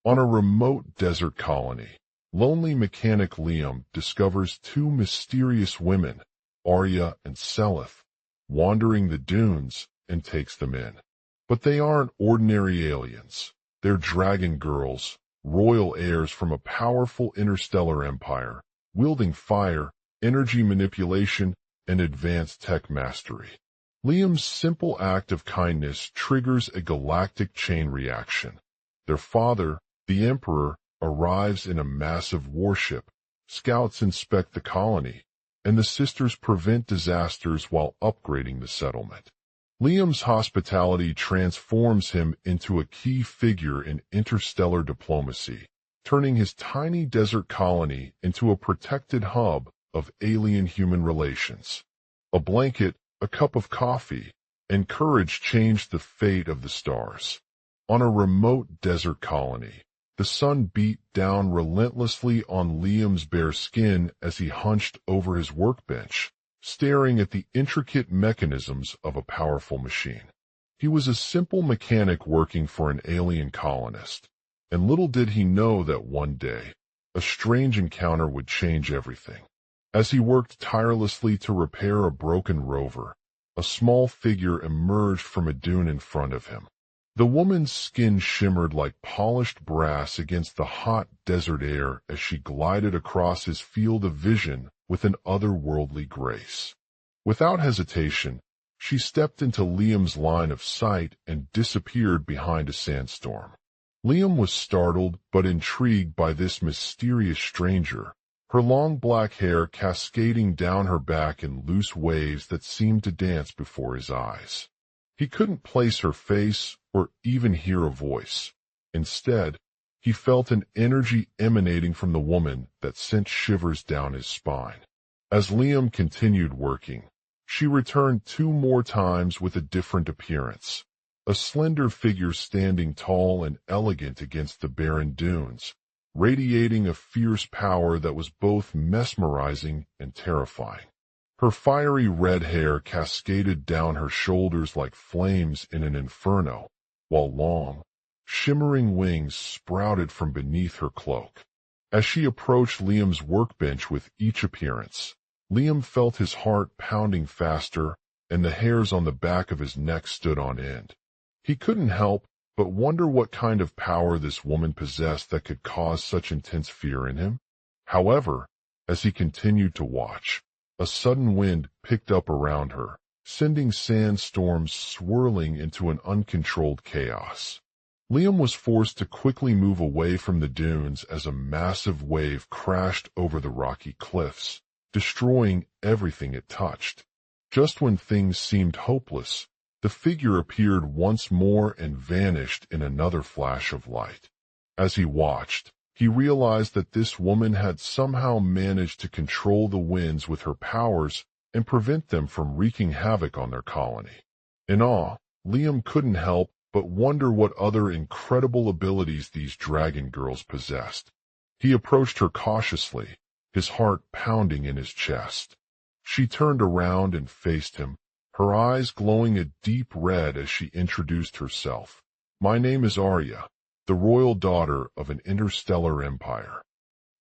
On a remote desert colony, lonely mechanic Liam discovers two mysterious women, Arya and Seleth, wandering the dunes and takes them in. But they aren't ordinary aliens. They're dragon girls, royal heirs from a powerful interstellar empire, wielding fire, energy manipulation, and advanced tech mastery. Liam's simple act of kindness triggers a galactic chain reaction. Their father, the Emperor, arrives in a massive warship. Scouts inspect the colony, and the sisters prevent disasters while upgrading the settlement. Liam's hospitality transforms him into a key figure in interstellar diplomacy, turning his tiny desert colony into a protected hub of alien-human relations. A blanket, a cup of coffee, and courage changed the fate of the stars. On a remote desert colony, the sun beat down relentlessly on Liam's bare skin as he hunched over his workbench, staring at the intricate mechanisms of a powerful machine. He was a simple mechanic working for an alien colonist, and little did he know that one day, a strange encounter would change everything. As he worked tirelessly to repair a broken rover, a small figure emerged from a dune in front of him. The woman's skin shimmered like polished brass against the hot desert air as she glided across his field of vision with an otherworldly grace. Without hesitation, she stepped into Liam's line of sight and disappeared behind a sandstorm. Liam was startled but intrigued by this mysterious stranger, her long black hair cascading down her back in loose waves that seemed to dance before his eyes. He couldn't place her face or even hear a voice. Instead, he felt an energy emanating from the woman that sent shivers down his spine. As Liam continued working, she returned 2 more times with a different appearance, a slender figure standing tall and elegant against the barren dunes, radiating a fierce power that was both mesmerizing and terrifying. Her fiery red hair cascaded down her shoulders like flames in an inferno, while long, shimmering wings sprouted from beneath her cloak. As she approached Liam's workbench with each appearance, Liam felt his heart pounding faster, and the hairs on the back of his neck stood on end. He couldn't help but wonder what kind of power this woman possessed that could cause such intense fear in him. However, as he continued to watch, a sudden wind picked up around her, sending sandstorms swirling into an uncontrolled chaos. Liam was forced to quickly move away from the dunes as a massive wave crashed over the rocky cliffs, destroying everything it touched. Just when things seemed hopeless, the figure appeared once more and vanished in another flash of light. As he watched, he realized that this woman had somehow managed to control the winds with her powers and prevent them from wreaking havoc on their colony. In awe, Liam couldn't help but wonder what other incredible abilities these dragon girls possessed. He approached her cautiously, his heart pounding in his chest. She turned around and faced him, her eyes glowing a deep red as she introduced herself. "My name is Arya, the royal daughter of an interstellar empire."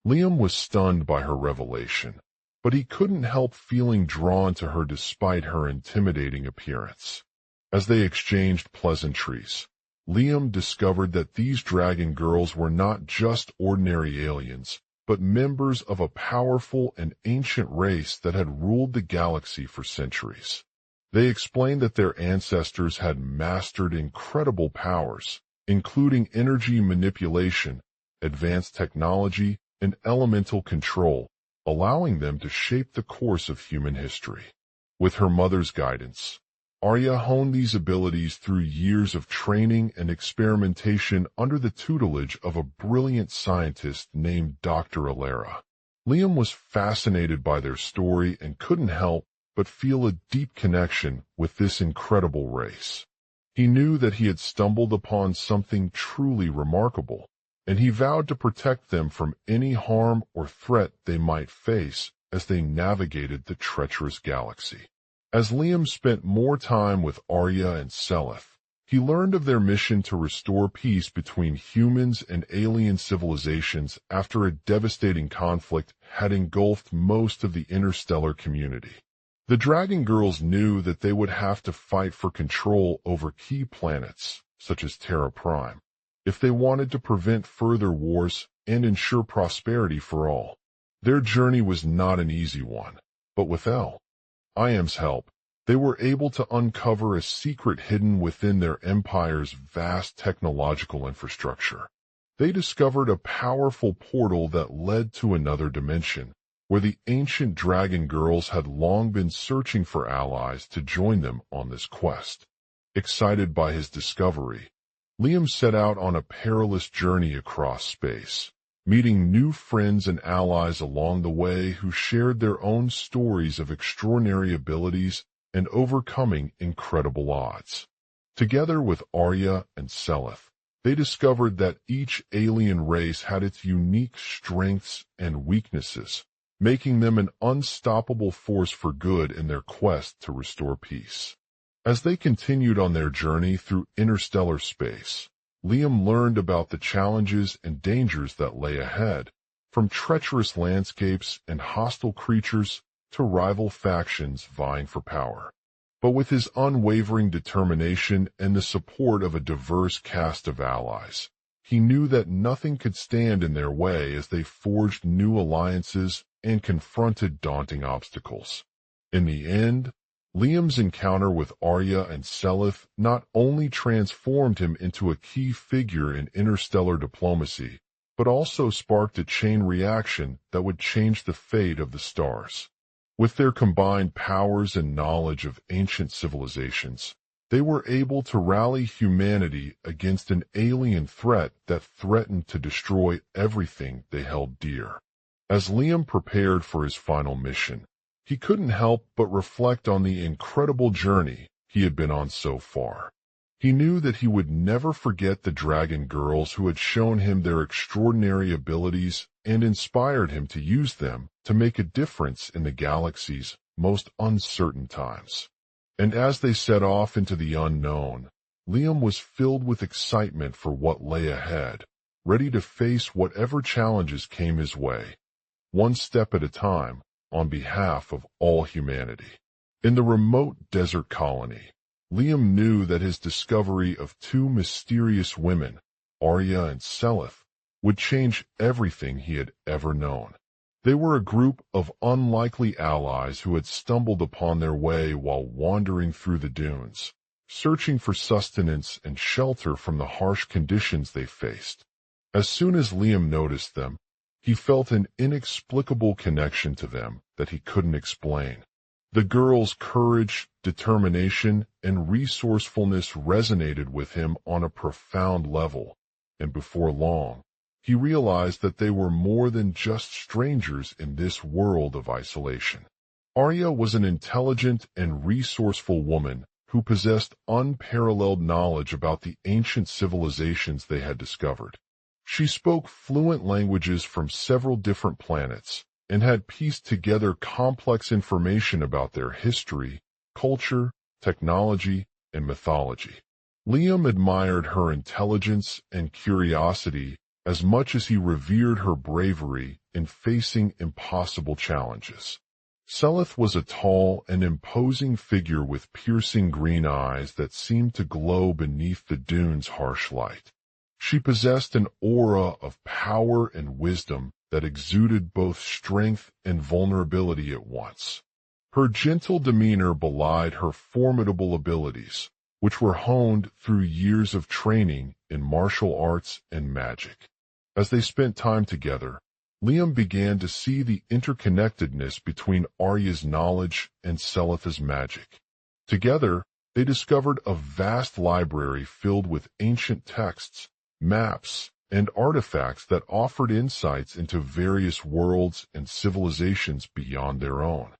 Liam was stunned by her revelation, but he couldn't help feeling drawn to her despite her intimidating appearance. As they exchanged pleasantries, Liam discovered that these dragon girls were not just ordinary aliens, but members of a powerful and ancient race that had ruled the galaxy for centuries. They explained that their ancestors had mastered incredible powers, including energy manipulation, advanced technology, and elemental control, allowing them to shape the course of human history. With her mother's guidance, Arya honed these abilities through years of training and experimentation under the tutelage of a brilliant scientist named Dr. Alara. Liam was fascinated by their story and couldn't help but feel a deep connection with this incredible race. He knew that he had stumbled upon something truly remarkable, and he vowed to protect them from any harm or threat they might face as they navigated the treacherous galaxy. As Liam spent more time with Arya and Seleth, He learned of their mission to restore peace between humans and alien civilizations after a devastating conflict had engulfed most of the interstellar community. The Dragon Girls knew that they would have to fight for control over key planets, such as Terra Prime, if they wanted to prevent further wars and ensure prosperity for all. Their journey was not an easy one, but with IM's help, they were able to uncover a secret hidden within their empire's vast technological infrastructure. They discovered a powerful portal that led to another dimension, where the ancient Dragon Girls had long been searching for allies to join them on this quest. Excited by his discovery, Liam set out on a perilous journey across space, meeting new friends and allies along the way who shared their own stories of extraordinary abilities and overcoming incredible odds. Together with Arya and Seleth, they discovered that each alien race had its unique strengths and weaknesses, making them an unstoppable force for good in their quest to restore peace. As they continued on their journey through interstellar space, Liam learned about the challenges and dangers that lay ahead, from treacherous landscapes and hostile creatures to rival factions vying for power. But with his unwavering determination and the support of a diverse cast of allies, he knew that nothing could stand in their way as they forged new alliances and confronted daunting obstacles. In the end, Liam's encounter with Arya and Seleth not only transformed him into a key figure in interstellar diplomacy, but also sparked a chain reaction that would change the fate of the stars. With their combined powers and knowledge of ancient civilizations, they were able to rally humanity against an alien threat that threatened to destroy everything they held dear. As Liam prepared for his final mission, he couldn't help but reflect on the incredible journey he had been on so far. He knew that he would never forget the Dragon Girls who had shown him their extraordinary abilities and inspired him to use them to make a difference in the galaxy's most uncertain times. And as they set off into the unknown, Liam was filled with excitement for what lay ahead, ready to face whatever challenges came his way, one step at a time, on behalf of all humanity. In the remote desert colony, Liam knew that his discovery of two mysterious women, Arya and Seleth, would change everything he had ever known. They were a group of unlikely allies who had stumbled upon their way while wandering through the dunes, searching for sustenance and shelter from the harsh conditions they faced. As soon as Liam noticed them, he felt an inexplicable connection to them that he couldn't explain. The girls' courage, determination, and resourcefulness resonated with him on a profound level, and before long, he realized that they were more than just strangers in this world of isolation. Arya was an intelligent and resourceful woman who possessed unparalleled knowledge about the ancient civilizations they had discovered. She spoke fluent languages from several different planets and had pieced together complex information about their history, culture, technology, and mythology. Liam admired her intelligence and curiosity as much as he revered her bravery in facing impossible challenges. Seleth was a tall and imposing figure with piercing green eyes that seemed to glow beneath the dune's harsh light. She possessed an aura of power and wisdom that exuded both strength and vulnerability at once. Her gentle demeanor belied her formidable abilities, which were honed through years of training in martial arts and magic. As they spent time together, Liam began to see the interconnectedness between Arya's knowledge and Seleth's magic. Together, they discovered a vast library filled with ancient texts, maps, and artifacts that offered insights into various worlds and civilizations beyond their own.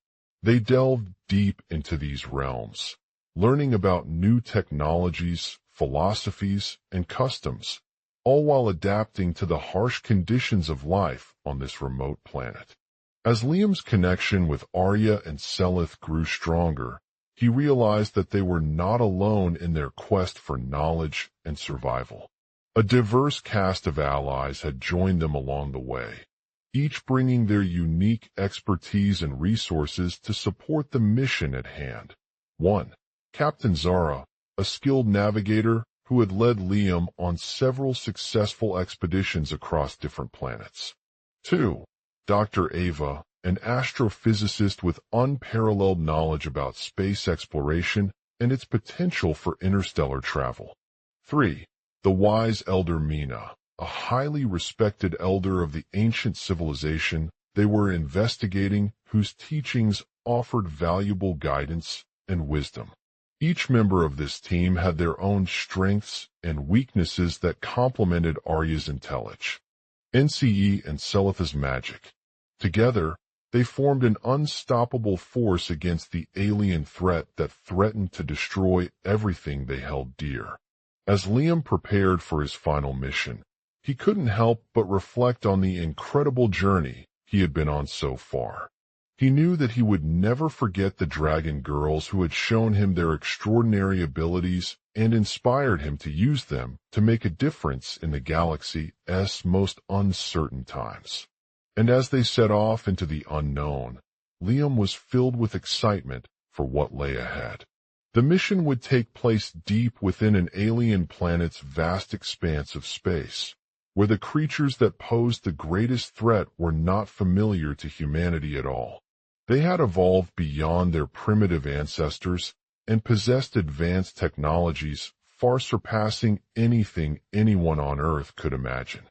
They delved deep into these realms, learning about new technologies, philosophies, and customs, all while adapting to the harsh conditions of life on this remote planet. As Liam's connection with Arya and Seleth grew stronger, he realized that they were not alone in their quest for knowledge and survival. A diverse cast of allies had joined them along the way, each bringing their unique expertise and resources to support the mission at hand. 1. Captain Zara, a skilled navigator who had led Liam on several successful expeditions across different planets. 2. Dr. Ava, an astrophysicist with unparalleled knowledge about space exploration and its potential for interstellar travel. 3. The wise elder Mina, a highly respected elder of the ancient civilization they were investigating, whose teachings offered valuable guidance and wisdom. Each member of this team had their own strengths and weaknesses that complemented Arya's intelligence, NCE, and Selith's magic. Together, they formed an unstoppable force against the alien threat that threatened to destroy everything they held dear. As Liam prepared for his final mission, he couldn't help but reflect on the incredible journey he had been on so far. He knew that he would never forget the dragon girls who had shown him their extraordinary abilities and inspired him to use them to make a difference in the galaxy's most uncertain times. And as they set off into the unknown, Liam was filled with excitement for what lay ahead. The mission would take place deep within an alien planet's vast expanse of space, where the creatures that posed the greatest threat were not familiar to humanity at all. They had evolved beyond their primitive ancestors and possessed advanced technologies far surpassing anything anyone on Earth could imagine.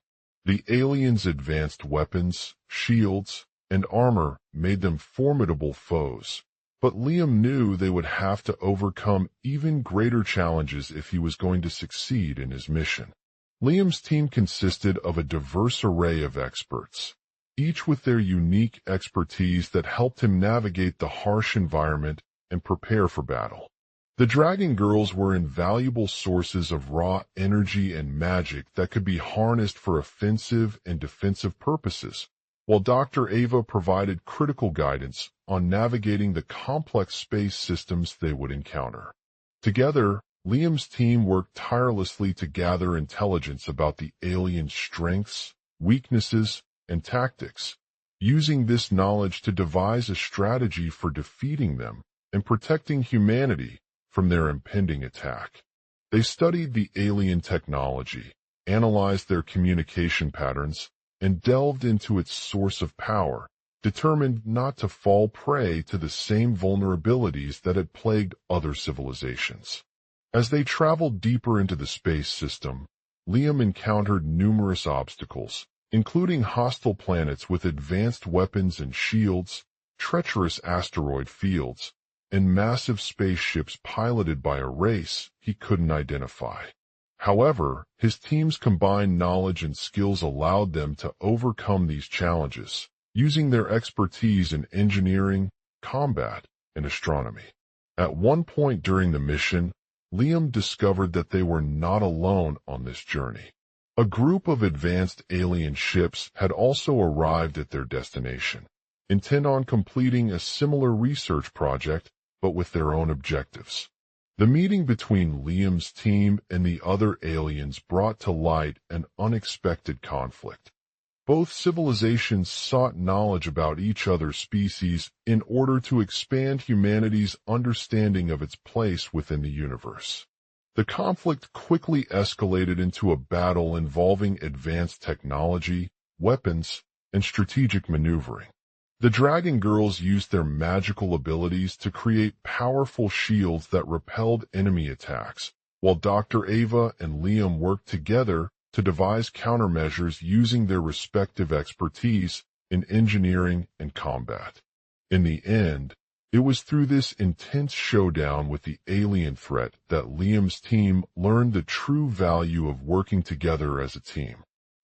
The aliens' advanced weapons, shields, and armor made them formidable foes, but Liam knew they would have to overcome even greater challenges if he was going to succeed in his mission. Liam's team consisted of a diverse array of experts, each with their unique expertise that helped him navigate the harsh environment and prepare for battle. The Dragon Girls were invaluable sources of raw energy and magic that could be harnessed for offensive and defensive purposes, while Dr. Ava provided critical guidance on navigating the complex space systems they would encounter. Together, Liam's team worked tirelessly to gather intelligence about the aliens' strengths, weaknesses, and tactics, using this knowledge to devise a strategy for defeating them and protecting humanity from their impending attack. They studied the alien technology, analyzed their communication patterns, and delved into its source of power, determined not to fall prey to the same vulnerabilities that had plagued other civilizations. As they traveled deeper into the space system, Liam encountered numerous obstacles, including hostile planets with advanced weapons and shields, treacherous asteroid fields, and massive spaceships piloted by a race he couldn't identify. However, his team's combined knowledge and skills allowed them to overcome these challenges, using their expertise in engineering, combat, and astronomy. At one point during the mission, Liam discovered that they were not alone on this journey. A group of advanced alien ships had also arrived at their destination, intent on completing a similar research project, but with their own objectives. The meeting between Liam's team and the other aliens brought to light an unexpected conflict. Both civilizations sought knowledge about each other's species in order to expand humanity's understanding of its place within the universe. The conflict quickly escalated into a battle involving advanced technology, weapons, and strategic maneuvering. The Dragon Girls used their magical abilities to create powerful shields that repelled enemy attacks, while Dr. Ava and Liam worked together to devise countermeasures using their respective expertise in engineering and combat. In the end, it was through this intense showdown with the alien threat that Liam's team learned the true value of working together as a team.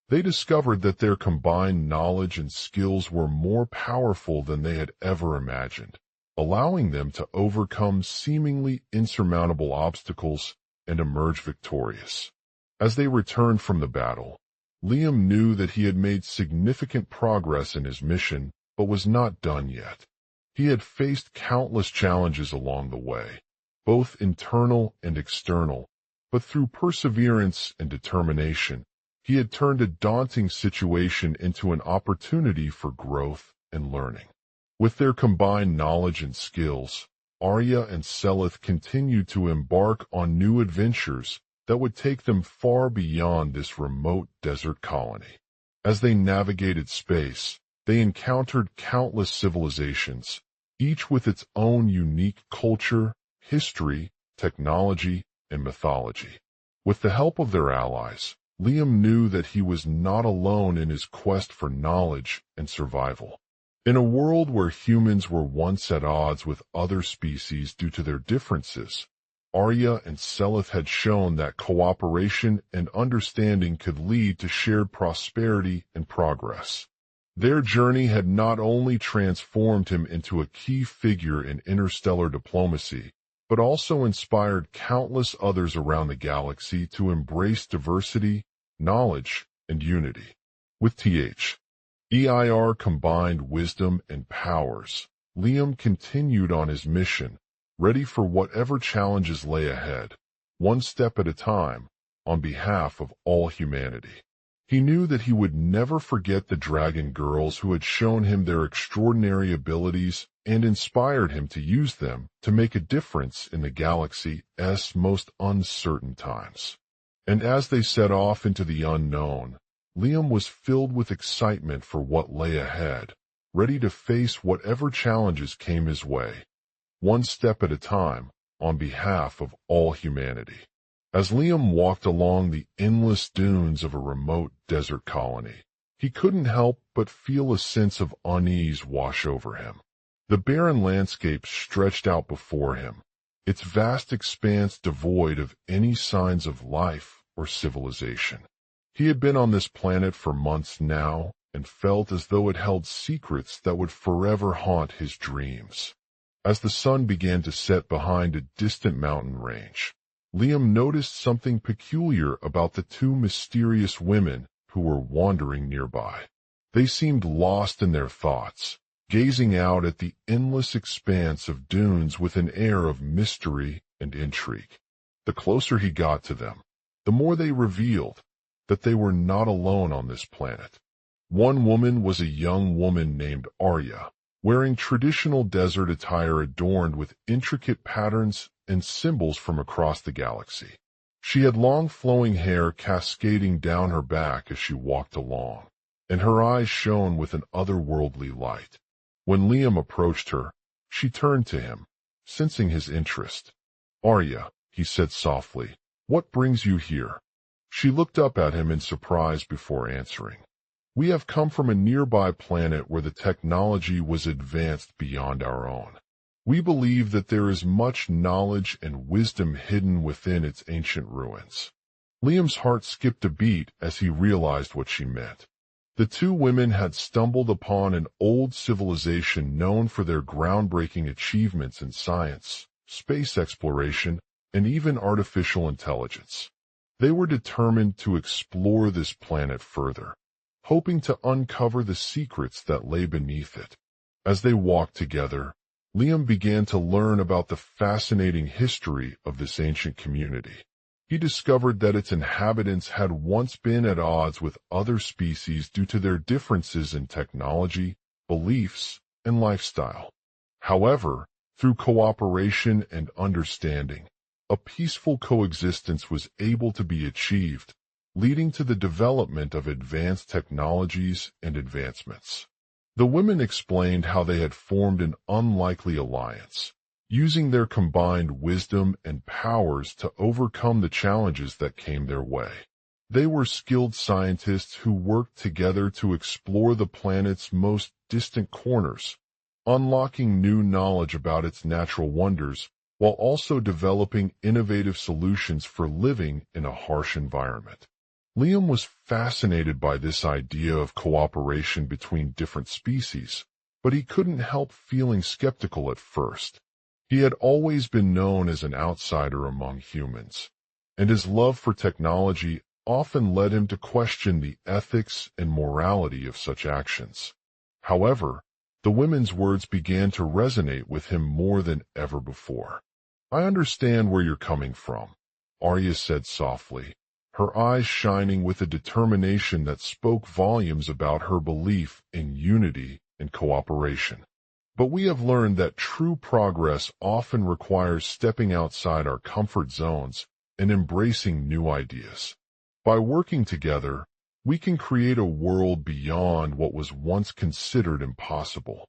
They discovered that their combined knowledge and skills were more powerful than they had ever imagined, allowing them to overcome seemingly insurmountable obstacles and emerge victorious. As they returned from the battle, Liam knew that he had made significant progress in his mission, but was not done yet. He had faced countless challenges along the way, both internal and external, but through perseverance and determination, he had turned a daunting situation into an opportunity for growth and learning. With their combined knowledge and skills, Arya and Seleth continued to embark on new adventures that would take them far beyond this remote desert colony. As they navigated space, they encountered countless civilizations, each with its own unique culture, history, technology, and mythology. With the help of their allies, Liam knew that he was not alone in his quest for knowledge and survival. In a world where humans were once at odds with other species due to their differences, Arya and Seleth had shown that cooperation and understanding could lead to shared prosperity and progress. Their journey had not only transformed him into a key figure in interstellar diplomacy, but also inspired countless others around the galaxy to embrace diversity, knowledge, and unity. With EIR combined wisdom and powers, Liam continued on his mission, ready for whatever challenges lay ahead, one step at a time, on behalf of all humanity. He knew that he would never forget the dragon girls who had shown him their extraordinary abilities and inspired him to use them to make a difference in the galaxy's most uncertain times. And as they set off into the unknown, Liam was filled with excitement for what lay ahead, ready to face whatever challenges came his way, one step at a time, on behalf of all humanity. As Liam walked along the endless dunes of a remote desert colony, he couldn't help but feel a sense of unease wash over him. The barren landscape stretched out before him, its vast expanse devoid of any signs of life or civilization. He had been on this planet for months now and felt as though it held secrets that would forever haunt his dreams. As the sun began to set behind a distant mountain range, Liam noticed something peculiar about the two mysterious women who were wandering nearby. They seemed lost in their thoughts, gazing out at the endless expanse of dunes with an air of mystery and intrigue. The closer he got to them, the more they revealed that they were not alone on this planet. One woman was a young woman named Arya, wearing traditional desert attire adorned with intricate patterns and symbols from across the galaxy. She had long flowing hair cascading down her back as she walked along, and her eyes shone with an otherworldly light. When Liam approached her, she turned to him, sensing his interest. "Arya," he said softly, "what brings you here?" She looked up at him in surprise before answering. "We have come from a nearby planet where the technology was advanced beyond our own. We believe that there is much knowledge and wisdom hidden within its ancient ruins." Liam's heart skipped a beat as he realized what she meant. The two women had stumbled upon an old civilization known for their groundbreaking achievements in science, space exploration, and even artificial intelligence. They were determined to explore this planet further, hoping to uncover the secrets that lay beneath it. As they walked together, Liam began to learn about the fascinating history of this ancient community. He discovered that its inhabitants had once been at odds with other species due to their differences in technology, beliefs, and lifestyle. However, through cooperation and understanding, a peaceful coexistence was able to be achieved, leading to the development of advanced technologies and advancements. The women explained how they had formed an unlikely alliance, using their combined wisdom and powers to overcome the challenges that came their way. They were skilled scientists who worked together to explore the planet's most distant corners, unlocking new knowledge about its natural wonders while also developing innovative solutions for living in a harsh environment. Liam was fascinated by this idea of cooperation between different species, but he couldn't help feeling skeptical at first. He had always been known as an outsider among humans, and his love for technology often led him to question the ethics and morality of such actions. However, The women's words began to resonate with him more than ever before. "I understand where you're coming from," Arya said softly, her eyes shining with a determination that spoke volumes about her belief in unity and cooperation. "But we have learned that true progress often requires stepping outside our comfort zones and embracing new ideas. By working together, we can create a world beyond what was once considered impossible."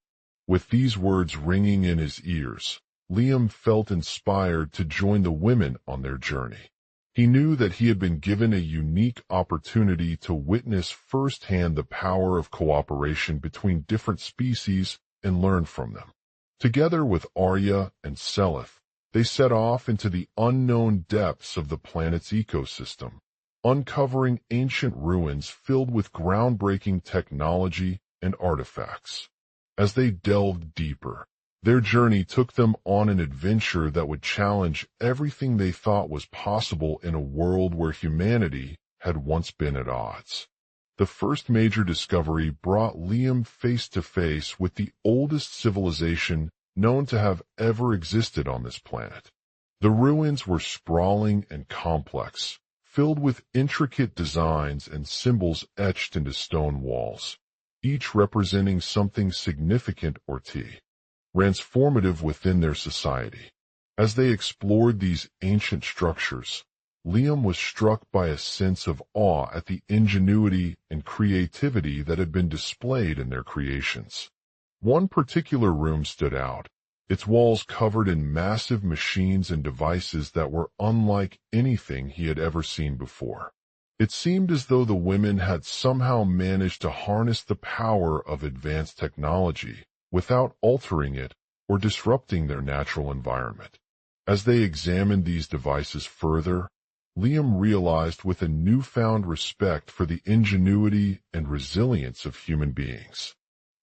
With these words ringing in his ears, Liam felt inspired to join the women on their journey. He knew that he had been given a unique opportunity to witness firsthand the power of cooperation between different species and learn from them. Together with Arya and Seleth, they set off into the unknown depths of the planet's ecosystem, uncovering ancient ruins filled with groundbreaking technology and artifacts. As they delved deeper, their journey took them on an adventure that would challenge everything they thought was possible in a world where humanity had once been at odds. The first major discovery brought Liam face to face with the oldest civilization known to have ever existed on this planet. The ruins were sprawling and complex, filled with intricate designs and symbols etched into stone walls, each representing something significant or transformative within their society. As they explored these ancient structures, Liam was struck by a sense of awe at the ingenuity and creativity that had been displayed in their creations. One particular room stood out, its walls covered in massive machines and devices that were unlike anything he had ever seen before. It seemed as though the women had somehow managed to harness the power of advanced technology without altering it or disrupting their natural environment. As they examined these devices further, Liam realized with a newfound respect for the ingenuity and resilience of human beings.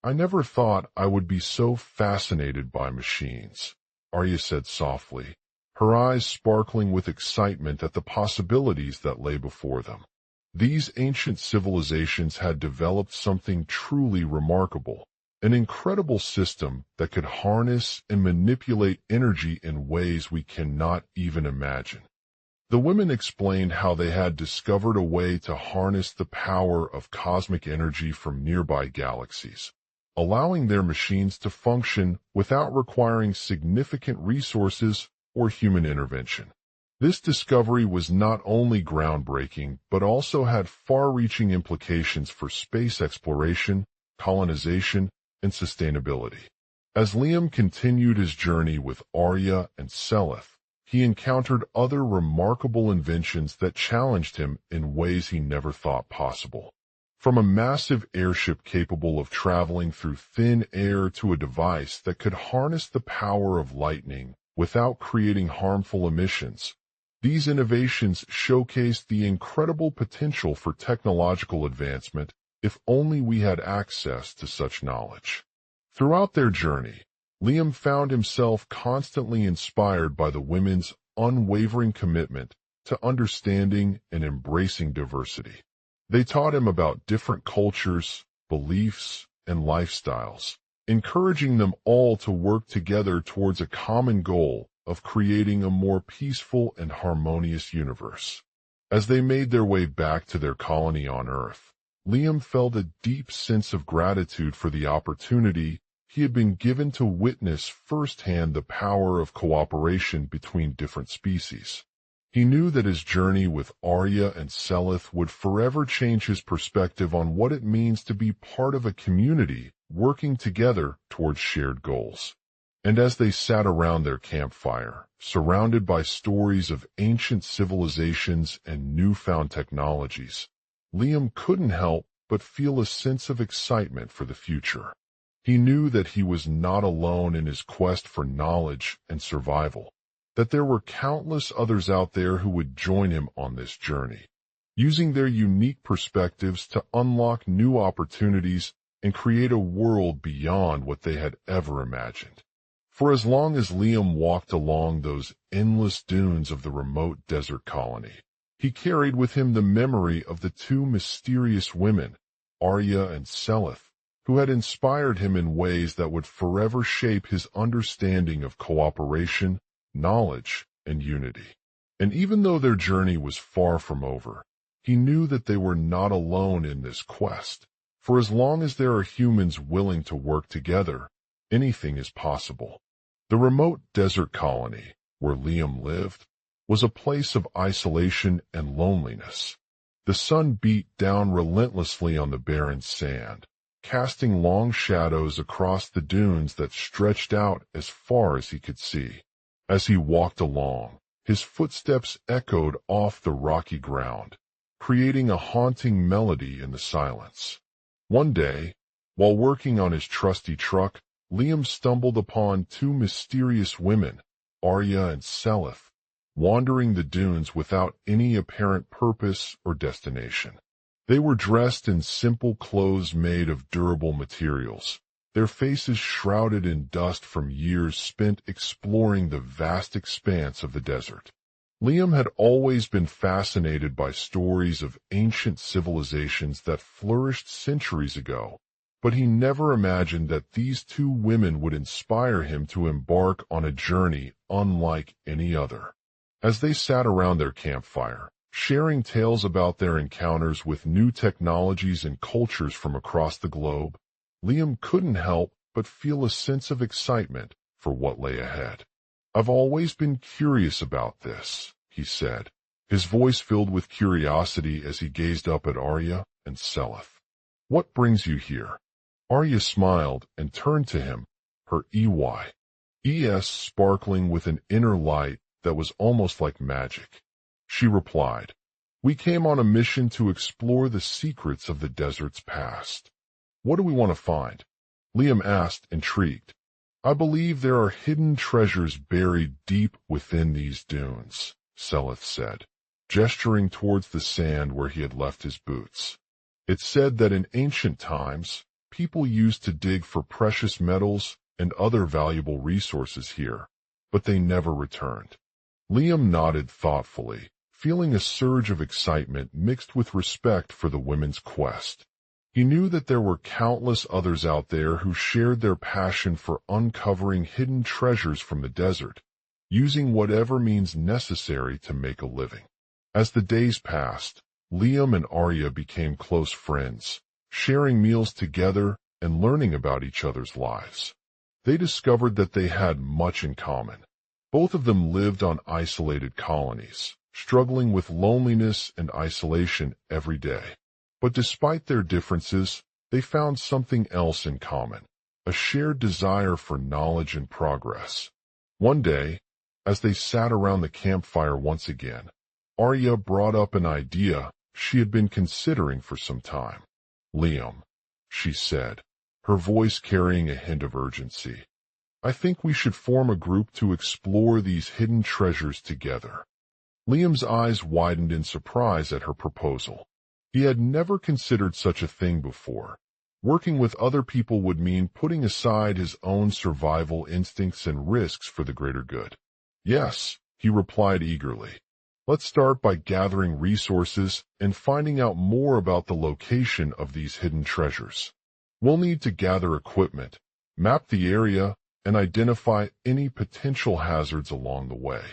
"I never thought I would be so fascinated by machines," Arya said softly, her eyes sparkling with excitement at the possibilities that lay before them. These ancient civilizations had developed something truly remarkable, an incredible system that could harness and manipulate energy in ways we cannot even imagine. The women explained how they had discovered a way to harness the power of cosmic energy from nearby galaxies, allowing their machines to function without requiring significant resources or human intervention. This discovery was not only groundbreaking, but also had far-reaching implications for space exploration, colonization, and sustainability. As Liam continued his journey with Arya and Seleth, he encountered other remarkable inventions that challenged him in ways he never thought possible. From a massive airship capable of traveling through thin air to a device that could harness the power of lightning without creating harmful emissions, these innovations showcased the incredible potential for technological advancement if only we had access to such knowledge. Throughout their journey, Liam found himself constantly inspired by the women's unwavering commitment to understanding and embracing diversity. They taught him about different cultures, beliefs, and lifestyles, encouraging them all to work together towards a common goal of creating a more peaceful and harmonious universe. As they made their way back to their colony on Earth, Liam felt a deep sense of gratitude for the opportunity he had been given to witness firsthand the power of cooperation between different species. He knew that his journey with Arya and Seleth would forever change his perspective on what it means to be part of a community working together towards shared goals. And as they sat around their campfire, surrounded by stories of ancient civilizations and newfound technologies, Liam couldn't help but feel a sense of excitement for the future. He knew that he was not alone in his quest for knowledge and survival, that there were countless others out there who would join him on this journey, using their unique perspectives to unlock new opportunities and create a world beyond what they had ever imagined. For as long as Liam walked along those endless dunes of the remote desert colony, he carried with him the memory of the two mysterious women, Arya and Seleth, who had inspired him in ways that would forever shape his understanding of cooperation, knowledge, and unity. And even though their journey was far from over, he knew that they were not alone in this quest. For as long as there are humans willing to work together, anything is possible. The remote desert colony, where Liam lived, was a place of isolation and loneliness. The sun beat down relentlessly on the barren sand, casting long shadows across the dunes that stretched out as far as he could see. As he walked along, his footsteps echoed off the rocky ground, creating a haunting melody in the silence. One day, while working on his trusty truck, Liam stumbled upon two mysterious women, Arya and Selith, wandering the dunes without any apparent purpose or destination. They were dressed in simple clothes made of durable materials, their faces shrouded in dust from years spent exploring the vast expanse of the desert. Liam had always been fascinated by stories of ancient civilizations that flourished centuries ago, but he never imagined that these two women would inspire him to embark on a journey unlike any other. As they sat around their campfire, sharing tales about their encounters with new technologies and cultures from across the globe, Liam couldn't help but feel a sense of excitement for what lay ahead. "I've always been curious about this," he said, his voice filled with curiosity as he gazed up at Arya and Selith. "What brings you here?" Arya smiled and turned to him, her EYs sparkling with an inner light that was almost like magic. She replied, "We came on a mission to explore the secrets of the desert's past." "What do we want to find?" Liam asked, intrigued. "I believe there are hidden treasures buried deep within these dunes," Selith said, gesturing towards the sand where he had left his boots. "It's said that in ancient times, people used to dig for precious metals and other valuable resources here, but they never returned." Liam nodded thoughtfully, feeling a surge of excitement mixed with respect for the women's quest. He knew that there were countless others out there who shared their passion for uncovering hidden treasures from the desert, using whatever means necessary to make a living. As the days passed, Liam and Arya became close friends, sharing meals together and learning about each other's lives. They discovered that they had much in common. Both of them lived on isolated colonies, struggling with loneliness and isolation every day. But despite their differences, they found something else in common, a shared desire for knowledge and progress. One day, as they sat around the campfire once again, Arya brought up an idea she had been considering for some time. "Liam," she said, her voice carrying a hint of urgency, "I think we should form a group to explore these hidden treasures together." Liam's eyes widened in surprise at her proposal. He had never considered such a thing before. Working with other people would mean putting aside his own survival instincts and risks for the greater good. "Yes," he replied eagerly. "Let's start by gathering resources and finding out more about the location of these hidden treasures. We'll need to gather equipment, map the area, and identify any potential hazards along the way."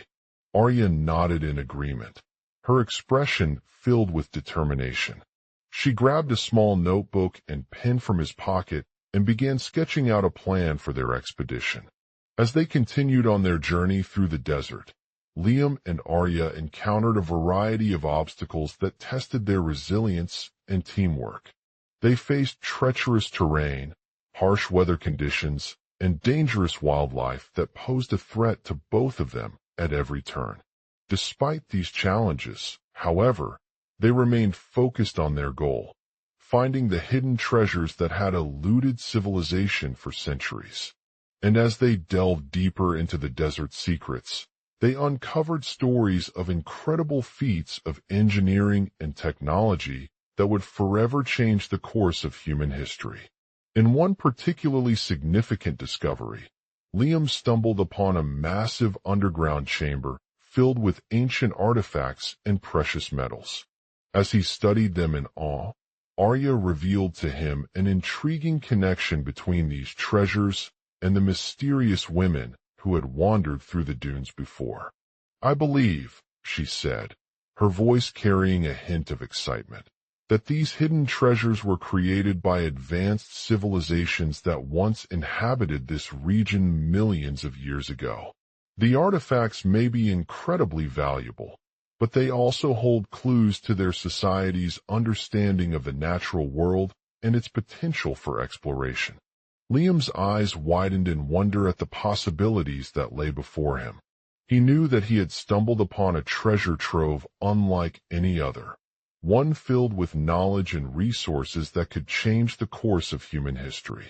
Arya nodded in agreement, her expression filled with determination. She grabbed a small notebook and pen from his pocket and began sketching out a plan for their expedition. As they continued on their journey through the desert, Liam and Arya encountered a variety of obstacles that tested their resilience and teamwork. They faced treacherous terrain, harsh weather conditions, and dangerous wildlife that posed a threat to both of them at every turn. Despite these challenges, however, they remained focused on their goal, finding the hidden treasures that had eluded civilization for centuries. And as they delved deeper into the desert's secrets, they uncovered stories of incredible feats of engineering and technology that would forever change the course of human history. In one particularly significant discovery, Liam stumbled upon a massive underground chamber filled with ancient artifacts and precious metals. As he studied them in awe, Arya revealed to him an intriguing connection between these treasures and the mysterious women who had wandered through the dunes before. "I believe," she said, her voice carrying a hint of excitement, "that these hidden treasures were created by advanced civilizations that once inhabited this region millions of years ago. The artifacts may be incredibly valuable, but they also hold clues to their society's understanding of the natural world and its potential for exploration." Liam's eyes widened in wonder at the possibilities that lay before him. He knew that he had stumbled upon a treasure trove unlike any other, one filled with knowledge and resources that could change the course of human history.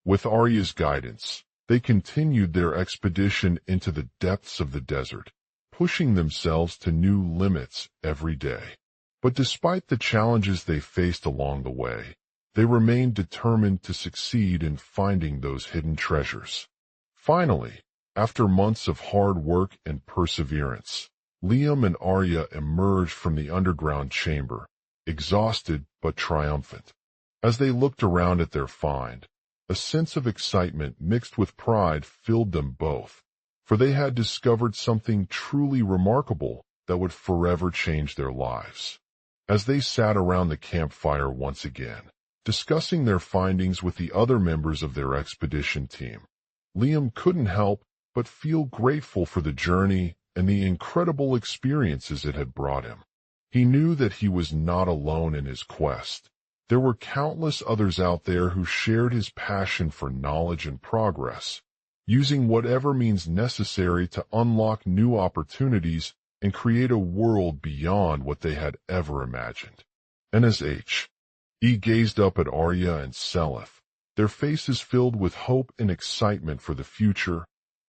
With Arya's guidance, they continued their expedition into the depths of the desert, pushing themselves to new limits every day. But despite the challenges they faced along the way, they remained determined to succeed in finding those hidden treasures. Finally, after months of hard work and perseverance, Liam and Arya emerged from the underground chamber, exhausted but triumphant. As they looked around at their find, a sense of excitement mixed with pride filled them both, for they had discovered something truly remarkable that would forever change their lives. As they sat around the campfire once again, discussing their findings with the other members of their expedition team, Liam couldn't help but feel grateful for the journey and the incredible experiences it had brought him. He knew that he was not alone in his quest. There were countless others out there who shared his passion for knowledge and progress, using whatever means necessary to unlock new opportunities and create a world beyond what they had ever imagined. And as He gazed up at Arya and Seleth, their faces filled with hope and excitement for the future.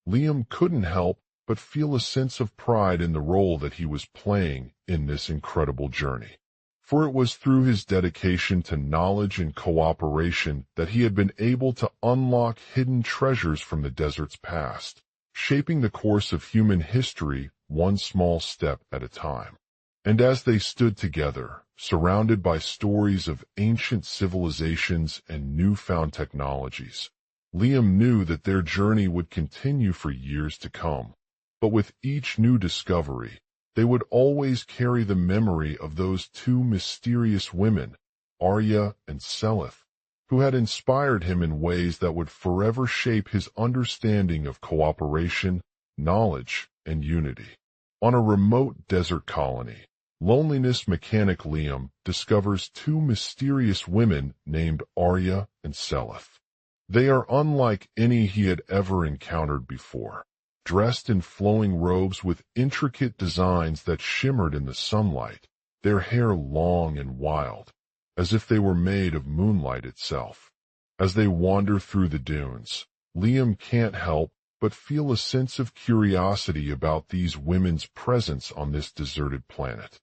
Liam couldn't help but feel a sense of pride in the role that he was playing in this incredible journey. For it was through his dedication to knowledge and cooperation that he had been able to unlock hidden treasures from the desert's past, shaping the course of human history one small step at a time. And as they stood together, surrounded by stories of ancient civilizations and newfound technologies, Liam knew that their journey would continue for years to come. But with each new discovery, they would always carry the memory of those two mysterious women, Arya and Seleth, who had inspired him in ways that would forever shape his understanding of cooperation, knowledge, and unity. On a remote desert colony, loneliness mechanic Liam discovers two mysterious women named Arya and Seleth. They are unlike any he had ever encountered before, dressed in flowing robes with intricate designs that shimmered in the sunlight, their hair long and wild, as if they were made of moonlight itself. As they wander through the dunes, Liam can't help but feel a sense of curiosity about these women's presence on this deserted planet.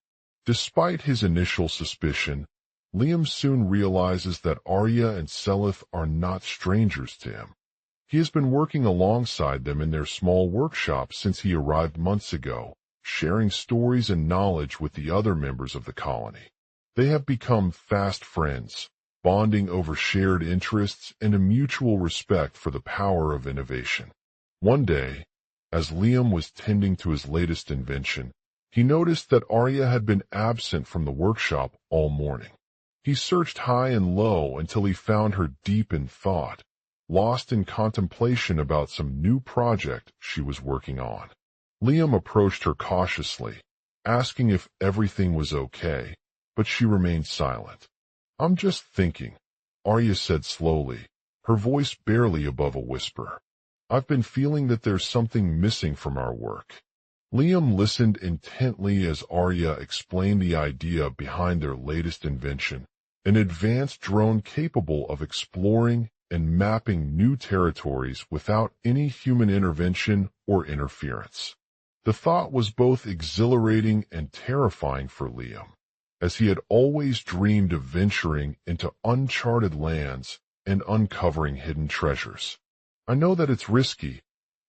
Despite his initial suspicion, Liam soon realizes that Arya and Seleth are not strangers to him. He has been working alongside them in their small workshop since he arrived months ago, sharing stories and knowledge with the other members of the colony. They have become fast friends, bonding over shared interests and a mutual respect for the power of innovation. One day, as Liam was tending to his latest invention, he noticed that Arya had been absent from the workshop all morning. He searched high and low until he found her deep in thought, lost in contemplation about some new project she was working on. Liam approached her cautiously, asking if everything was okay, but she remained silent. "I'm just thinking," Arya said slowly, her voice barely above a whisper. "I've been feeling that there's something missing from our work." Liam listened intently as Arya explained the idea behind their latest invention, an advanced drone capable of exploring and mapping new territories without any human intervention or interference. The thought was both exhilarating and terrifying for Liam, as he had always dreamed of venturing into uncharted lands and uncovering hidden treasures. "I know that it's risky,"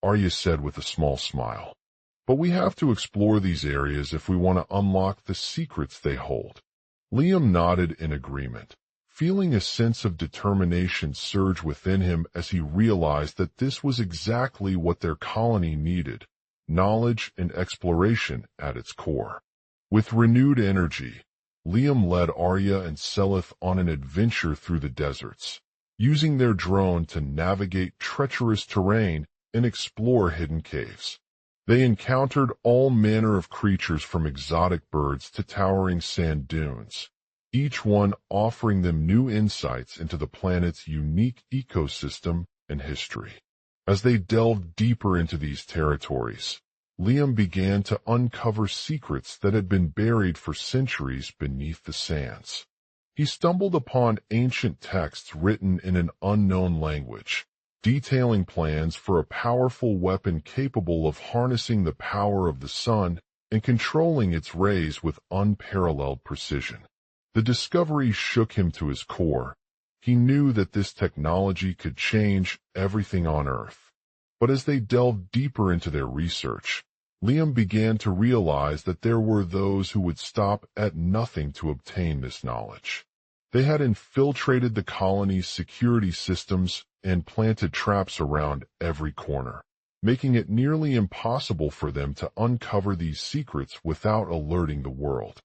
Arya said with a small smile, "but we have to explore these areas if we want to unlock the secrets they hold." Liam nodded in agreement, feeling a sense of determination surge within him as he realized that this was exactly what their colony needed, knowledge and exploration at its core. With renewed energy, Liam led Arya and Selith on an adventure through the deserts, using their drone to navigate treacherous terrain and explore hidden caves. They encountered all manner of creatures from exotic birds to towering sand dunes, each one offering them new insights into the planet's unique ecosystem and history. As they delved deeper into these territories, Liam began to uncover secrets that had been buried for centuries beneath the sands. He stumbled upon ancient texts written in an unknown language, detailing plans for a powerful weapon capable of harnessing the power of the sun and controlling its rays with unparalleled precision. The discovery shook him to his core. He knew that this technology could change everything on Earth. But as they delved deeper into their research, Liam began to realize that there were those who would stop at nothing to obtain this knowledge. They had infiltrated the colony's security systems and planted traps around every corner, making it nearly impossible for them to uncover these secrets without alerting the world.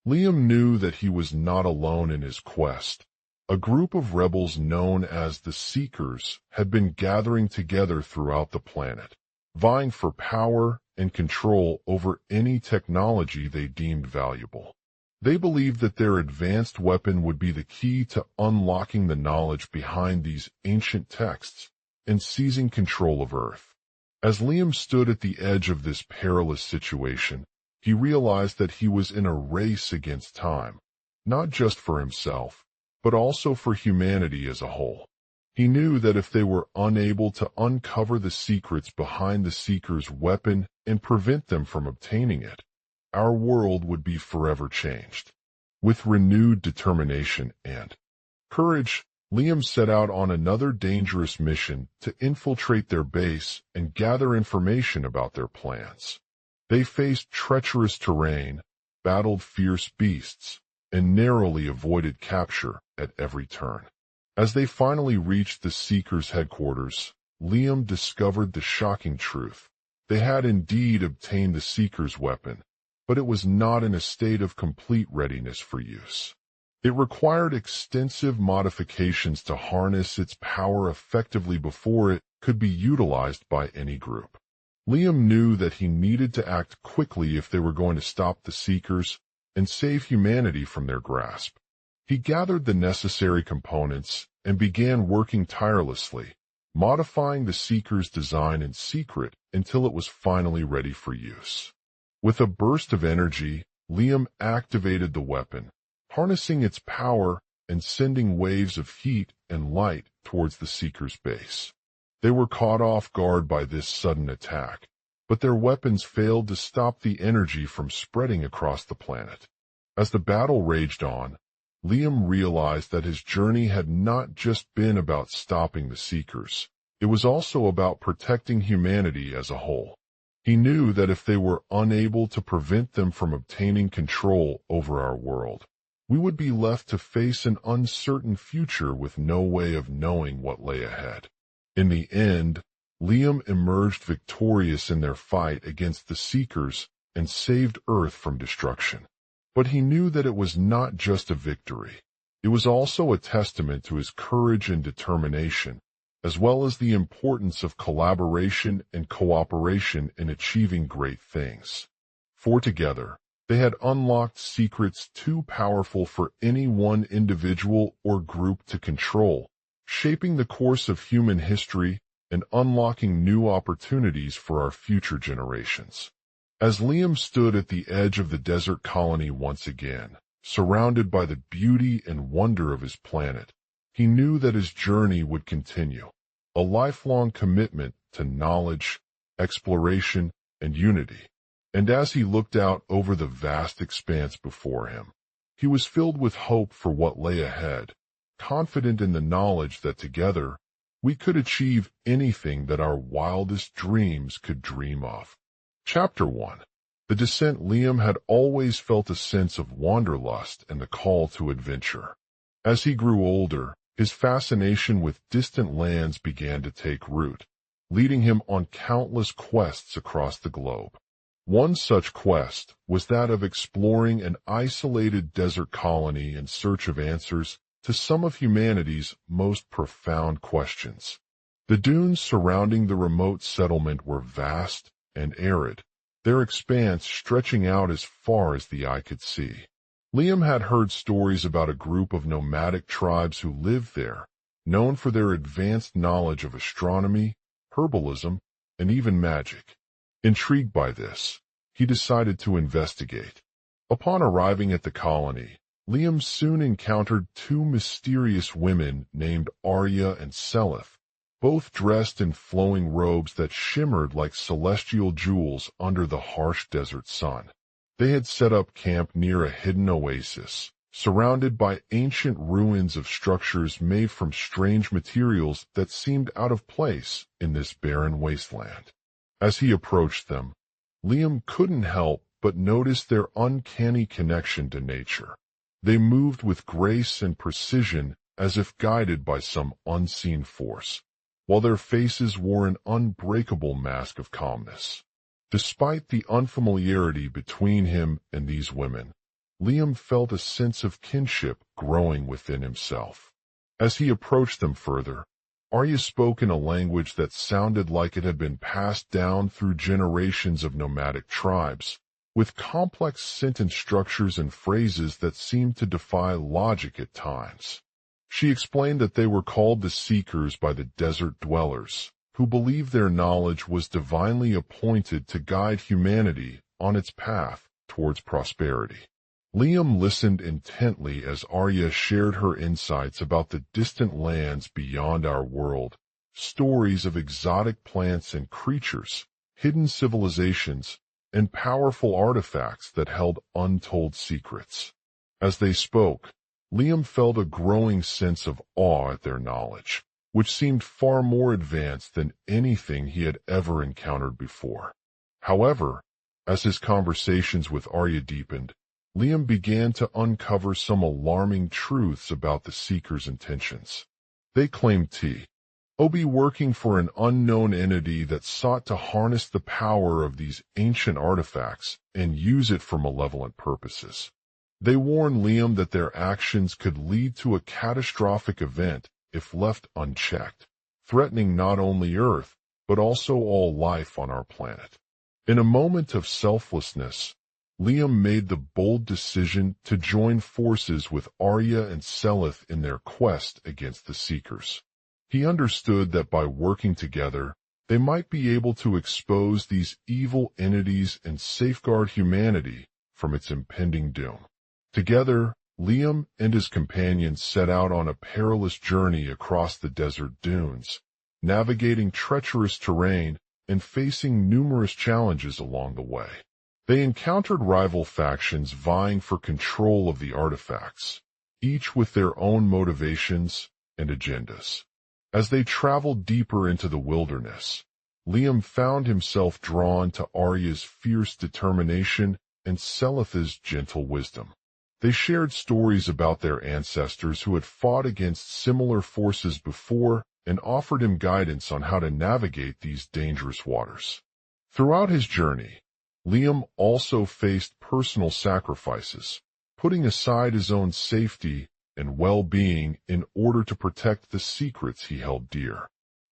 Liam knew that he was not alone in his quest. A group of rebels known as the Seekers had been gathering together throughout the planet, vying for power and control over any technology they deemed valuable. They believed that their advanced weapon would be the key to unlocking the knowledge behind these ancient texts and seizing control of Earth. As Liam stood at the edge of this perilous situation, he realized that he was in a race against time, not just for himself, but also for humanity as a whole. He knew that if they were unable to uncover the secrets behind the Seeker's weapon and prevent them from obtaining it, our world would be forever changed. With renewed determination and courage, Liam set out on another dangerous mission to infiltrate their base and gather information about their plans. They faced treacherous terrain, battled fierce beasts, and narrowly avoided capture at every turn. As they finally reached the Seekers' headquarters, Liam discovered the shocking truth. They had indeed obtained the Seeker's weapon, but it was not in a state of complete readiness for use. It required extensive modifications to harness its power effectively before it could be utilized by any group. Liam knew that he needed to act quickly if they were going to stop the Seekers and save humanity from their grasp. He gathered the necessary components and began working tirelessly, modifying the Seeker's design in secret until it was finally ready for use. With a burst of energy, Liam activated the weapon, harnessing its power and sending waves of heat and light towards the Seeker's base. They were caught off guard by this sudden attack, but their weapons failed to stop the energy from spreading across the planet. As the battle raged on, Liam realized that his journey had not just been about stopping the Seekers. It was also about protecting humanity as a whole. He knew that if they were unable to prevent them from obtaining control over our world, we would be left to face an uncertain future with no way of knowing what lay ahead. In the end, Liam emerged victorious in their fight against the Seekers and saved Earth from destruction. But he knew that it was not just a victory. It was also a testament to his courage and determination, as well as the importance of collaboration and cooperation in achieving great things. For together, they had unlocked secrets too powerful for any one individual or group to control, shaping the course of human history and unlocking new opportunities for our future generations. As Liam stood at the edge of the desert colony once again, surrounded by the beauty and wonder of his planet, he knew that his journey would continue, a lifelong commitment to knowledge, exploration, and unity. And as he looked out over the vast expanse before him, he was filled with hope for what lay ahead, confident in the knowledge that together we could achieve anything that our wildest dreams could dream of. Chapter 1. The Descent. Liam had always felt a sense of wanderlust and the call to adventure. As he grew older, his fascination with distant lands began to take root, leading him on countless quests across the globe. One such quest was that of exploring an isolated desert colony in search of answers to some of humanity's most profound questions. The dunes surrounding the remote settlement were vast and arid, their expanse stretching out as far as the eye could see. Liam had heard stories about a group of nomadic tribes who lived there, known for their advanced knowledge of astronomy, herbalism, and even magic. Intrigued by this, he decided to investigate. Upon arriving at the colony, Liam soon encountered two mysterious women named Arya and Selith, both dressed in flowing robes that shimmered like celestial jewels under the harsh desert sun. They had set up camp near a hidden oasis, surrounded by ancient ruins of structures made from strange materials that seemed out of place in this barren wasteland. As he approached them, Liam couldn't help but notice their uncanny connection to nature. They moved with grace and precision as if guided by some unseen force, while their faces wore an unbreakable mask of calmness. Despite the unfamiliarity between him and these women, Liam felt a sense of kinship growing within himself. As he approached them further, Arya spoke in a language that sounded like it had been passed down through generations of nomadic tribes, with complex sentence structures and phrases that seemed to defy logic at times. She explained that they were called the Seekers by the desert dwellers, who believed their knowledge was divinely appointed to guide humanity on its path towards prosperity. Liam listened intently as Arya shared her insights about the distant lands beyond our world, stories of exotic plants and creatures, hidden civilizations, and powerful artifacts that held untold secrets. As they spoke, Liam felt a growing sense of awe at their knowledge, which seemed far more advanced than anything he had ever encountered before. However, as his conversations with Arya deepened, Liam began to uncover some alarming truths about the Seekers' intentions. They claimed to be working for an unknown entity that sought to harness the power of these ancient artifacts and use it for malevolent purposes. They warned Liam that their actions could lead to a catastrophic event if left unchecked, threatening not only Earth, but also all life on our planet. In a moment of selflessness, Liam made the bold decision to join forces with Arya and Selith in their quest against the Seekers. He understood that by working together, they might be able to expose these evil entities and safeguard humanity from its impending doom. Together, Liam and his companions set out on a perilous journey across the desert dunes, navigating treacherous terrain and facing numerous challenges along the way. They encountered rival factions vying for control of the artifacts, each with their own motivations and agendas. As they traveled deeper into the wilderness, Liam found himself drawn to Arya's fierce determination and Selith's gentle wisdom. They shared stories about their ancestors who had fought against similar forces before and offered him guidance on how to navigate these dangerous waters. Throughout his journey, Liam also faced personal sacrifices, putting aside his own safety and well-being in order to protect the secrets he held dear.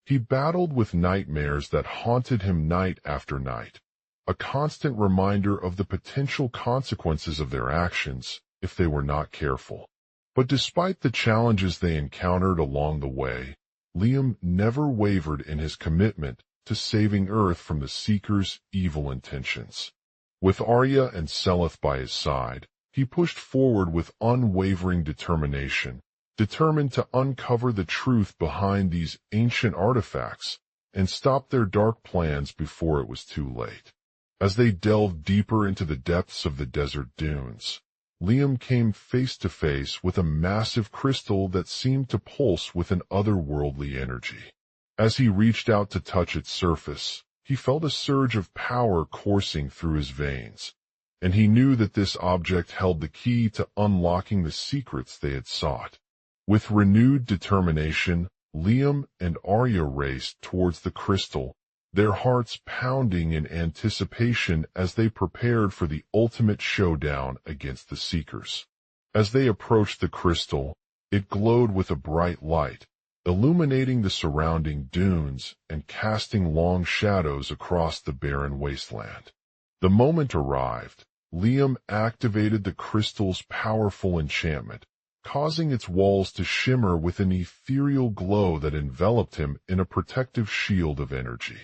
He battled with nightmares that haunted him night after night, a constant reminder of the potential consequences of their actions if they were not careful. But despite the challenges they encountered along the way, Liam never wavered in his commitment to saving Earth from the Seekers' evil intentions. With Arya and Selith by his side, he pushed forward with unwavering determination, determined to uncover the truth behind these ancient artifacts and stop their dark plans before it was too late. As they delved deeper into the depths of the desert dunes, Liam came face to face with a massive crystal that seemed to pulse with an otherworldly energy. As he reached out to touch its surface, he felt a surge of power coursing through his veins, and he knew that this object held the key to unlocking the secrets they had sought. With renewed determination, Liam and Arya raced towards the crystal, their hearts pounding in anticipation as they prepared for the ultimate showdown against the Seekers. As they approached the crystal, it glowed with a bright light, illuminating the surrounding dunes and casting long shadows across the barren wasteland. The moment arrived. Liam activated the crystal's powerful enchantment, causing its walls to shimmer with an ethereal glow that enveloped him in a protective shield of energy.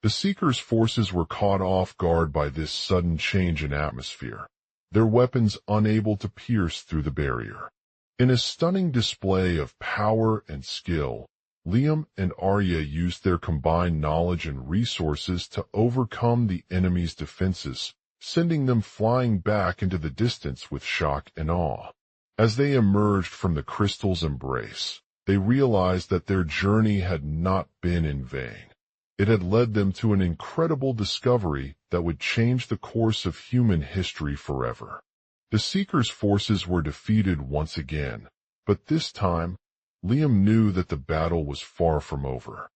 The Seekers' forces were caught off guard by this sudden change in atmosphere, their weapons unable to pierce through the barrier. In a stunning display of power and skill, Liam and Arya used their combined knowledge and resources to overcome the enemy's defenses, sending them flying back into the distance with shock and awe. As they emerged from the crystal's embrace, they realized that their journey had not been in vain. It had led them to an incredible discovery that would change the course of human history forever. The Seekers' forces were defeated once again, but this time, Liam knew that the battle was far from over.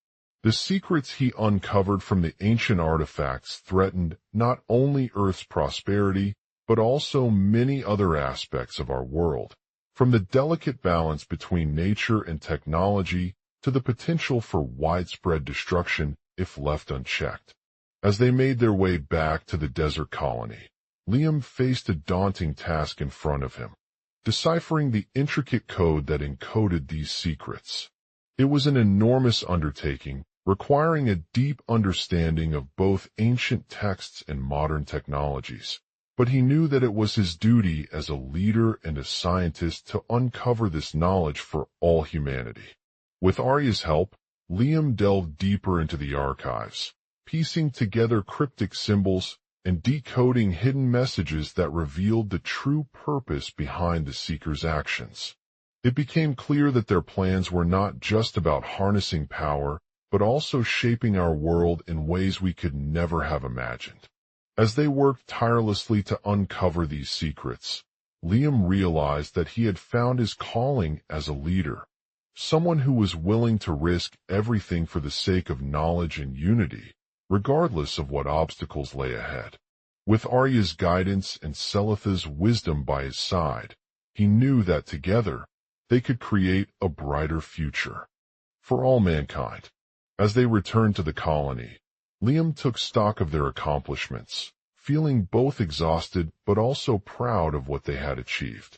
The secrets he uncovered from the ancient artifacts threatened not only Earth's prosperity, but also many other aspects of our world, from the delicate balance between nature and technology to the potential for widespread destruction if left unchecked. As they made their way back to the desert colony, Liam faced a daunting task in front of him, deciphering the intricate code that encoded these secrets. It was an enormous undertaking, requiring a deep understanding of both ancient texts and modern technologies. But he knew that it was his duty as a leader and a scientist to uncover this knowledge for all humanity. With Arya's help, Liam delved deeper into the archives, piecing together cryptic symbols and decoding hidden messages that revealed the true purpose behind the Seekers' actions. It became clear that their plans were not just about harnessing power, but also shaping our world in ways we could never have imagined. As they worked tirelessly to uncover these secrets, Liam realized that he had found his calling as a leader, someone who was willing to risk everything for the sake of knowledge and unity, regardless of what obstacles lay ahead. With Arya's guidance and Seletha's wisdom by his side, he knew that together they could create a brighter future for all mankind. As they returned to the colony, Liam took stock of their accomplishments, feeling both exhausted but also proud of what they had achieved.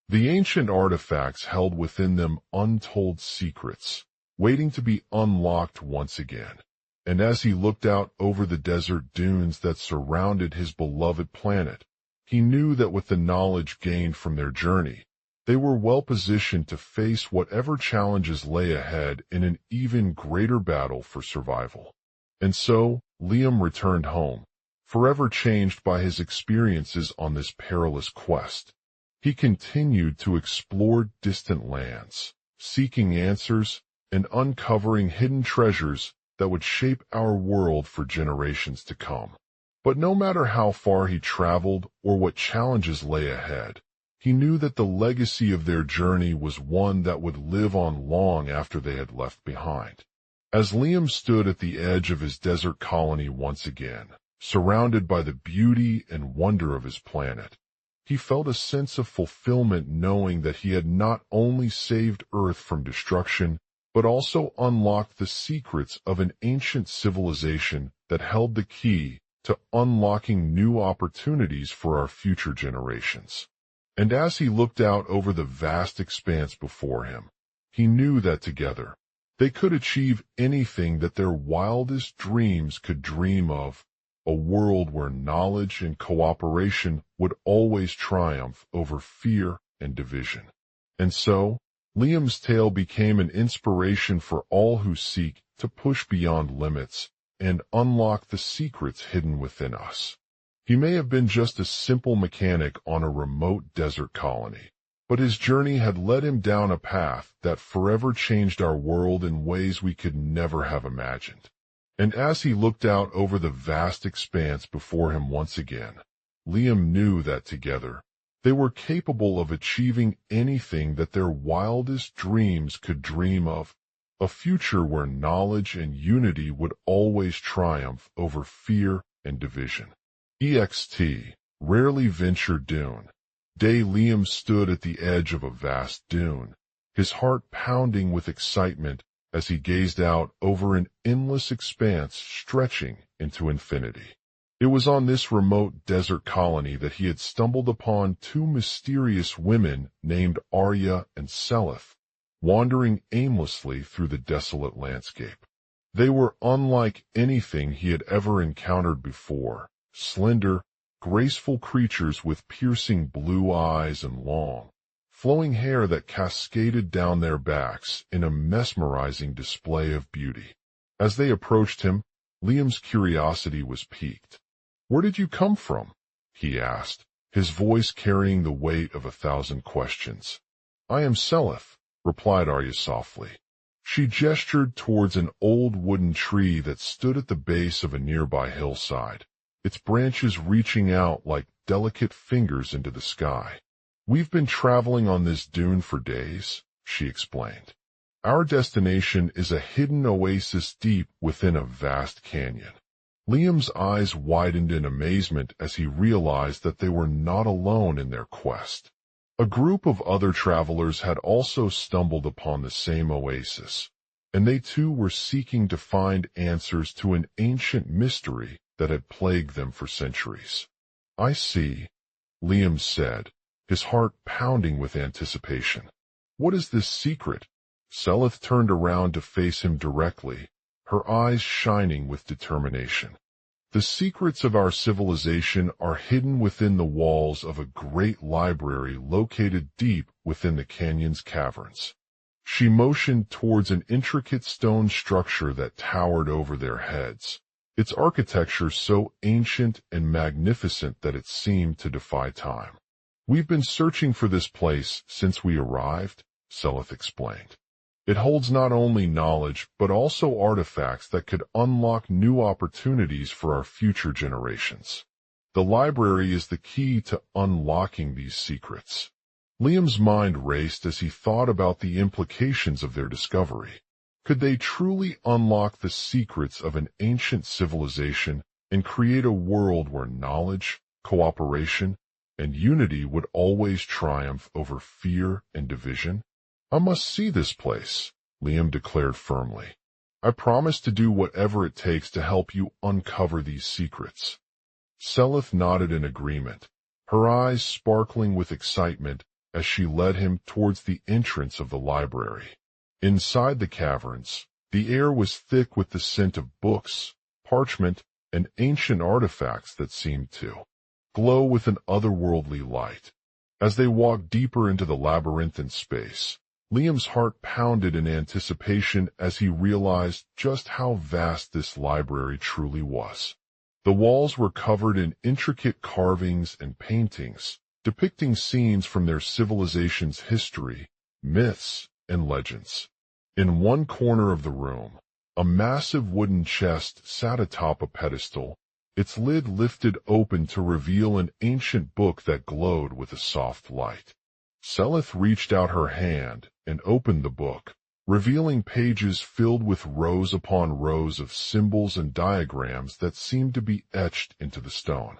The ancient artifacts held within them untold secrets, waiting to be unlocked once again. And as he looked out over the desert dunes that surrounded his beloved planet, he knew that with the knowledge gained from their journey, they were well positioned to face whatever challenges lay ahead in an even greater battle for survival. And so, Liam returned home, forever changed by his experiences on this perilous quest. He continued to explore distant lands, seeking answers and uncovering hidden treasures that would shape our world for generations to come. But no matter how far he traveled or what challenges lay ahead, he knew that the legacy of their journey was one that would live on long after they had left behind. As Liam stood at the edge of his desert colony once again, surrounded by the beauty and wonder of his planet, he felt a sense of fulfillment knowing that he had not only saved Earth from destruction, but also unlocked the secrets of an ancient civilization that held the key to unlocking new opportunities for our future generations. And as he looked out over the vast expanse before him, he knew that together they could achieve anything that their wildest dreams could dream of, a world where knowledge and cooperation would always triumph over fear and division. And so, Liam's tale became an inspiration for all who seek to push beyond limits and unlock the secrets hidden within us. He may have been just a simple mechanic on a remote desert colony, but his journey had led him down a path that forever changed our world in ways we could never have imagined. And as he looked out over the vast expanse before him once again, Liam knew that together They were capable of achieving anything that their wildest dreams could dream of, a future where knowledge and unity would always triumph over fear and division. EXT, rarely ventured dune. Day Liam stood at the edge of a vast dune, his heart pounding with excitement as he gazed out over an endless expanse stretching into infinity. It was on this remote desert colony that he had stumbled upon two mysterious women named Arya and Selith, wandering aimlessly through the desolate landscape. They were unlike anything he had ever encountered before, slender, graceful creatures with piercing blue eyes and long, flowing hair that cascaded down their backs in a mesmerizing display of beauty. As they approached him, Liam's curiosity was piqued. "Where did you come from?" he asked, his voice carrying the weight of 1,000 questions. "I am Selith," replied Arya softly. She gestured towards an old wooden tree that stood at the base of a nearby hillside, its branches reaching out like delicate fingers into the sky. "We've been traveling on this dune for days," she explained. "Our destination is a hidden oasis deep within a vast canyon." Liam's eyes widened in amazement as he realized that they were not alone in their quest. A group of other travelers had also stumbled upon the same oasis, and they too were seeking to find answers to an ancient mystery that had plagued them for centuries. "I see," Liam said, his heart pounding with anticipation. "What is this secret?" Selith turned around to face him directly, her eyes shining with determination. "The secrets of our civilization are hidden within the walls of a great library located deep within the canyon's caverns." She motioned towards an intricate stone structure that towered over their heads, its architecture so ancient and magnificent that it seemed to defy time. "We've been searching for this place since we arrived," Selith explained. "It holds not only knowledge but also artifacts that could unlock new opportunities for our future generations. The library is the key to unlocking these secrets." Liam's mind raced as he thought about the implications of their discovery. Could they truly unlock the secrets of an ancient civilization and create a world where knowledge, cooperation, and unity would always triumph over fear and division? "I must see this place," Liam declared firmly. "I promise to do whatever it takes to help you uncover these secrets." Selith nodded in agreement, her eyes sparkling with excitement as she led him towards the entrance of the library. Inside the caverns, the air was thick with the scent of books, parchment, and ancient artifacts that seemed to glow with an otherworldly light. As they walked deeper into the labyrinthine space, Liam's heart pounded in anticipation as he realized just how vast this library truly was. The walls were covered in intricate carvings and paintings, depicting scenes from their civilization's history, myths, and legends. In one corner of the room, a massive wooden chest sat atop a pedestal, its lid lifted open to reveal an ancient book that glowed with a soft light. Selith reached out her hand and opened the book, revealing pages filled with rows upon rows of symbols and diagrams that seemed to be etched into the stone.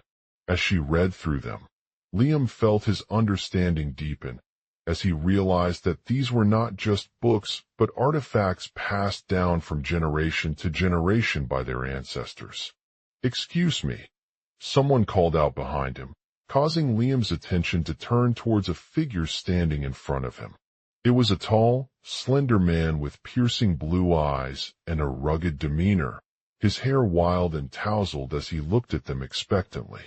As she read through them, Liam felt his understanding deepen, as he realized that these were not just books but artifacts passed down from generation to generation by their ancestors. "Excuse me," someone called out behind him, causing Liam's attention to turn towards a figure standing in front of him. It was a tall, slender man with piercing blue eyes and a rugged demeanor, his hair wild and tousled as he looked at them expectantly.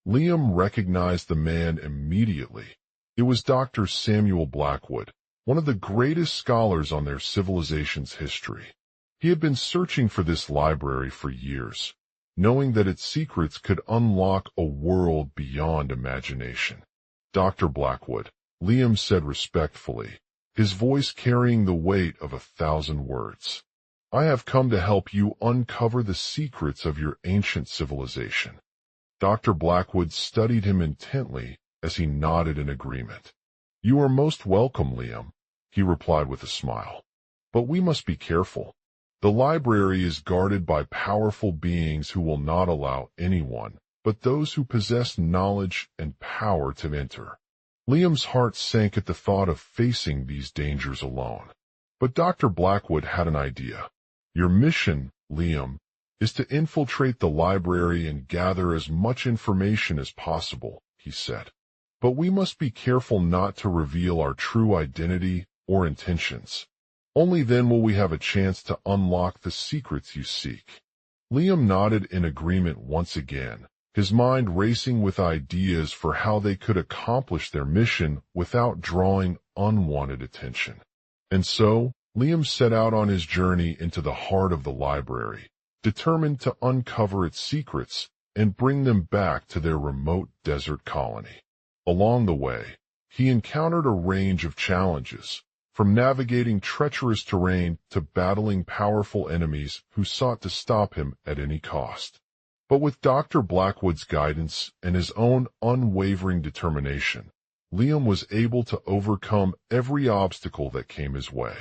Liam recognized the man immediately. It was Dr. Samuel Blackwood, one of the greatest scholars on their civilization's history. He had been searching for this library for years, knowing that its secrets could unlock a world beyond imagination. "Dr. Blackwood," Liam said respectfully, his voice carrying the weight of 1,000 words. "I have come to help you uncover the secrets of your ancient civilization." Dr. Blackwood studied him intently as he nodded in agreement. "You are most welcome, Liam," he replied with a smile. "But we must be careful. The library is guarded by powerful beings who will not allow anyone but those who possess knowledge and power to enter." Liam's heart sank at the thought of facing these dangers alone. But Dr. Blackwood had an idea. "Your mission, Liam, is to infiltrate the library and gather as much information as possible," he said. "But we must be careful not to reveal our true identity or intentions. Only then will we have a chance to unlock the secrets you seek." Liam nodded in agreement once again, his mind racing with ideas for how they could accomplish their mission without drawing unwanted attention. And so, Liam set out on his journey into the heart of the library, determined to uncover its secrets and bring them back to their remote desert colony. Along the way, he encountered a range of challenges, from navigating treacherous terrain to battling powerful enemies who sought to stop him at any cost. But with Dr. Blackwood's guidance and his own unwavering determination, Liam was able to overcome every obstacle that came his way.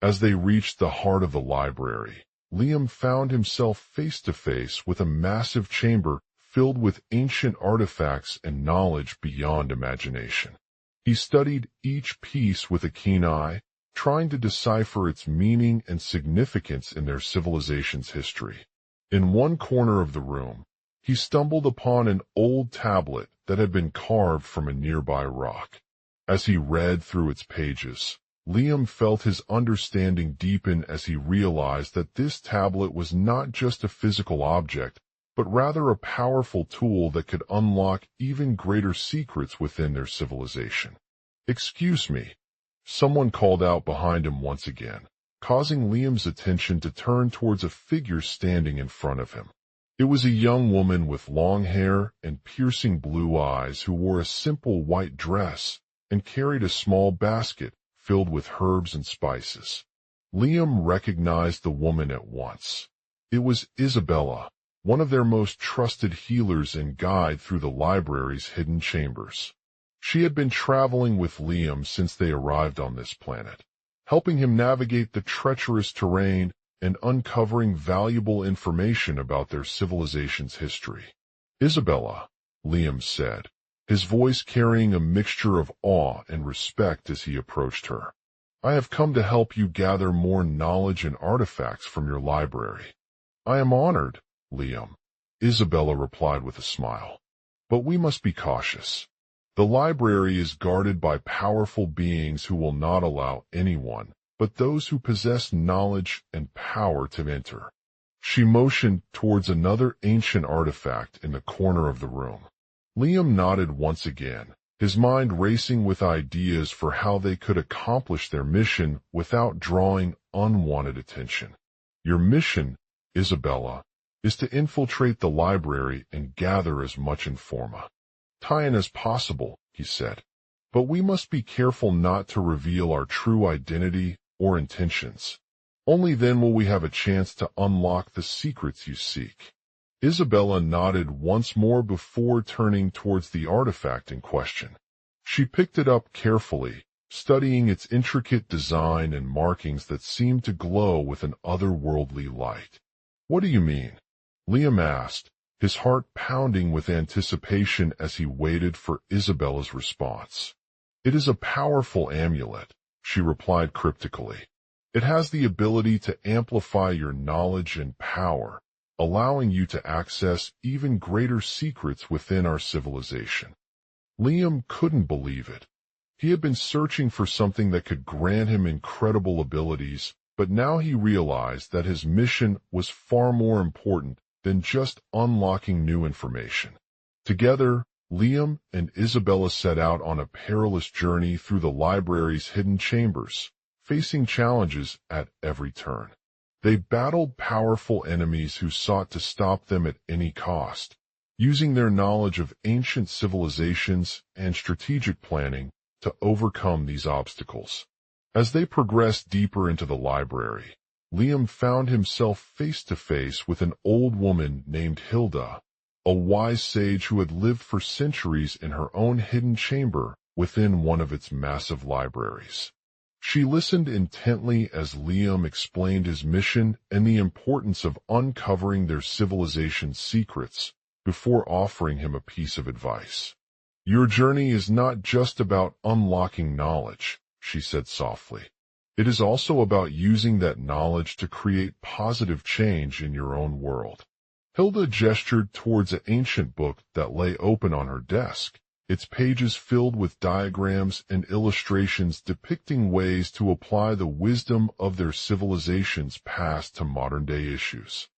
As they reached the heart of the library, Liam found himself face to face with a massive chamber filled with ancient artifacts and knowledge beyond imagination. He studied each piece with a keen eye, trying to decipher its meaning and significance in their civilization's history. In one corner of the room, he stumbled upon an old tablet that had been carved from a nearby rock. As he read through its pages, Liam felt his understanding deepen as he realized that this tablet was not just a physical object, but rather a powerful tool that could unlock even greater secrets within their civilization. "Excuse me," someone called out behind him once again, causing Liam's attention to turn towards a figure standing in front of him. It was a young woman with long hair and piercing blue eyes who wore a simple white dress and carried a small basket filled with herbs and spices. Liam recognized the woman at once. It was Isabella, one of their most trusted healers and guide through the library's hidden chambers. She had been traveling with Liam since they arrived on this planet, helping him navigate the treacherous terrain and uncovering valuable information about their civilization's history. "Isabella," Liam said, his voice carrying a mixture of awe and respect as he approached her. "I have come to help you gather more knowledge and artifacts from your library." "I am honored, Liam," Isabella replied with a smile. "But we must be cautious. The library is guarded by powerful beings who will not allow anyone but those who possess knowledge and power to enter." She motioned towards another ancient artifact in the corner of the room. Liam nodded once again, his mind racing with ideas for how they could accomplish their mission without drawing unwanted attention. "Your mission, Isabella, is to infiltrate the library and gather as much information as possible," he said. "But we must be careful not to reveal our true identity or intentions. Only then will we have a chance to unlock the secrets you seek." Isabella nodded once more before turning towards the artifact in question. She picked it up carefully, studying its intricate design and markings that seemed to glow with an otherworldly light. "What do you mean?" Liam asked, his heart pounding with anticipation as he waited for Isabella's response. "It is a powerful amulet," she replied cryptically. "It has the ability to amplify your knowledge and power, allowing you to access even greater secrets within our civilization." Liam couldn't believe it. He had been searching for something that could grant him incredible abilities, but now he realized that his mission was far more important than just unlocking new information. Together, Liam and Isabella set out on a perilous journey through the library's hidden chambers, facing challenges at every turn. They battled powerful enemies who sought to stop them at any cost, using their knowledge of ancient civilizations and strategic planning to overcome these obstacles. As they progressed deeper into the library, Liam found himself face to face with an old woman named Hilda. a wise sage who had lived for centuries in her own hidden chamber within one of its massive libraries. She listened intently as Liam explained his mission and the importance of uncovering their civilization's secrets before offering him a piece of advice. "Your journey is not just about unlocking knowledge," she said softly. "It is also about using that knowledge to create positive change in your own world." Hilda gestured towards an ancient book that lay open on her desk, its pages filled with diagrams and illustrations depicting ways to apply the wisdom of their civilization's past to modern-day issues.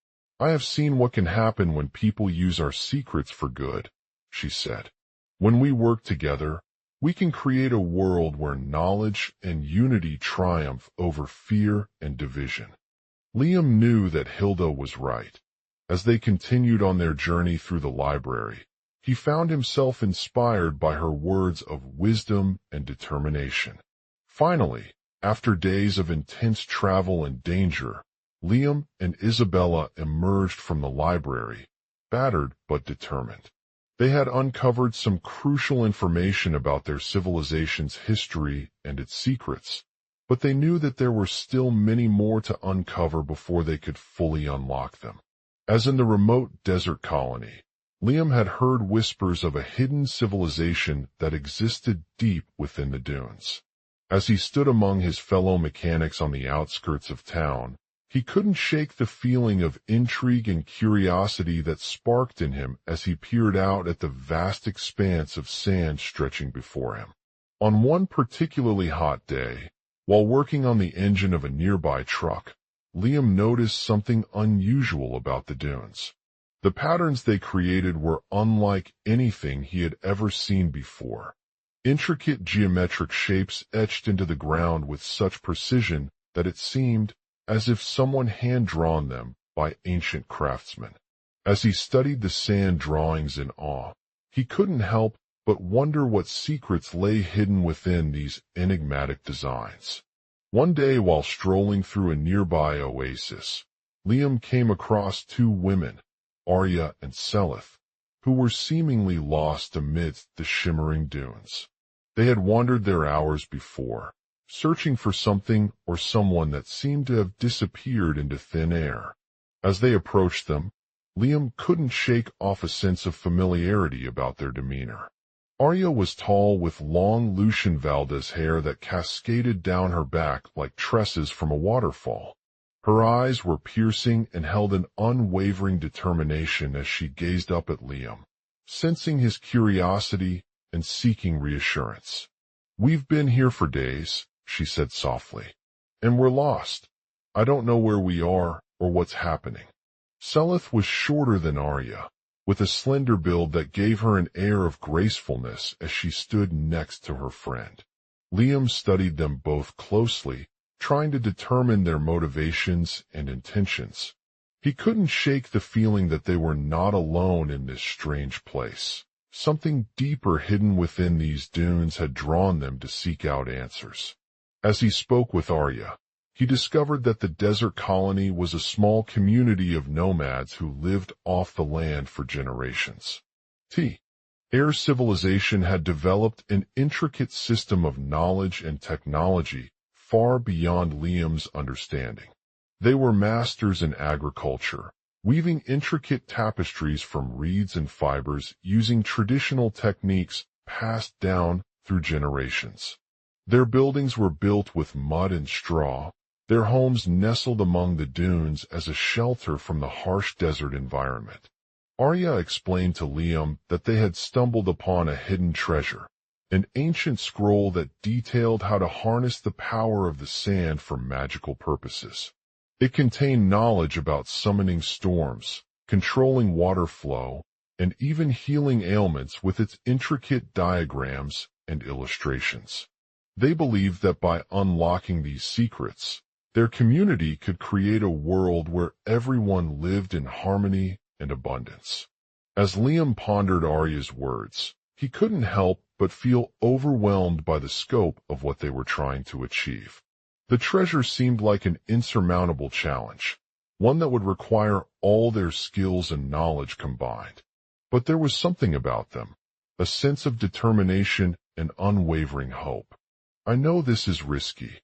"I have seen what can happen when people use our secrets for good," she said. "When we work together, we can create a world where knowledge and unity triumph over fear and division." Liam knew that Hilda was right. As they continued on their journey through the library, he found himself inspired by her words of wisdom and determination. Finally, after days of intense travel and danger, Liam and Isabella emerged from the library, battered but determined. They had uncovered some crucial information about their civilization's history and its secrets, but they knew that there were still many more to uncover before they could fully unlock them. As in the remote desert colony, Liam had heard whispers of a hidden civilization that existed deep within the dunes. As he stood among his fellow mechanics on the outskirts of town, he couldn't shake the feeling of intrigue and curiosity that sparked in him as he peered out at the vast expanse of sand stretching before him. On one particularly hot day, while working on the engine of a nearby truck, Liam noticed something unusual about the dunes. The patterns they created were unlike anything he had ever seen before. Intricate geometric shapes etched into the ground with such precision that it seemed as if someone hand-drawn them by ancient craftsmen. As he studied the sand drawings in awe, he couldn't help but wonder what secrets lay hidden within these enigmatic designs. One day while strolling through a nearby oasis, Liam came across two women, Arya and Selith, who were seemingly lost amidst the shimmering dunes. They had wandered there hours before, searching for something or someone that seemed to have disappeared into thin air. As they approached them, Liam couldn't shake off a sense of familiarity about their demeanor. Arya was tall with long Lucian Valdez hair that cascaded down her back like tresses from a waterfall. Her eyes were piercing and held an unwavering determination as she gazed up at Liam, sensing his curiosity and seeking reassurance. "We've been here for days," she said softly, "and we're lost. I don't know where we are or what's happening." Selith was shorter than Arya, with a slender build that gave her an air of gracefulness as she stood next to her friend. Liam studied them both closely, trying to determine their motivations and intentions. He couldn't shake the feeling that they were not alone in this strange place. Something deeper hidden within these dunes had drawn them to seek out answers. As he spoke with Arya, he discovered that the desert colony was a small community of nomads who lived off the land for generations. Air civilization had developed an intricate system of knowledge and technology far beyond Liam's understanding. They were masters in agriculture, weaving intricate tapestries from reeds and fibers using traditional techniques passed down through generations. Their buildings were built with mud and straw, their homes nestled among the dunes as a shelter from the harsh desert environment. Arya explained to Liam that they had stumbled upon a hidden treasure, an ancient scroll that detailed how to harness the power of the sand for magical purposes. It contained knowledge about summoning storms, controlling water flow, and even healing ailments with its intricate diagrams and illustrations. They believed that by unlocking these secrets, their community could create a world where everyone lived in harmony and abundance. As Liam pondered Arya's words, he couldn't help but feel overwhelmed by the scope of what they were trying to achieve. The treasure seemed like an insurmountable challenge, one that would require all their skills and knowledge combined. But there was something about them, a sense of determination and unwavering hope. "I know this is risky,"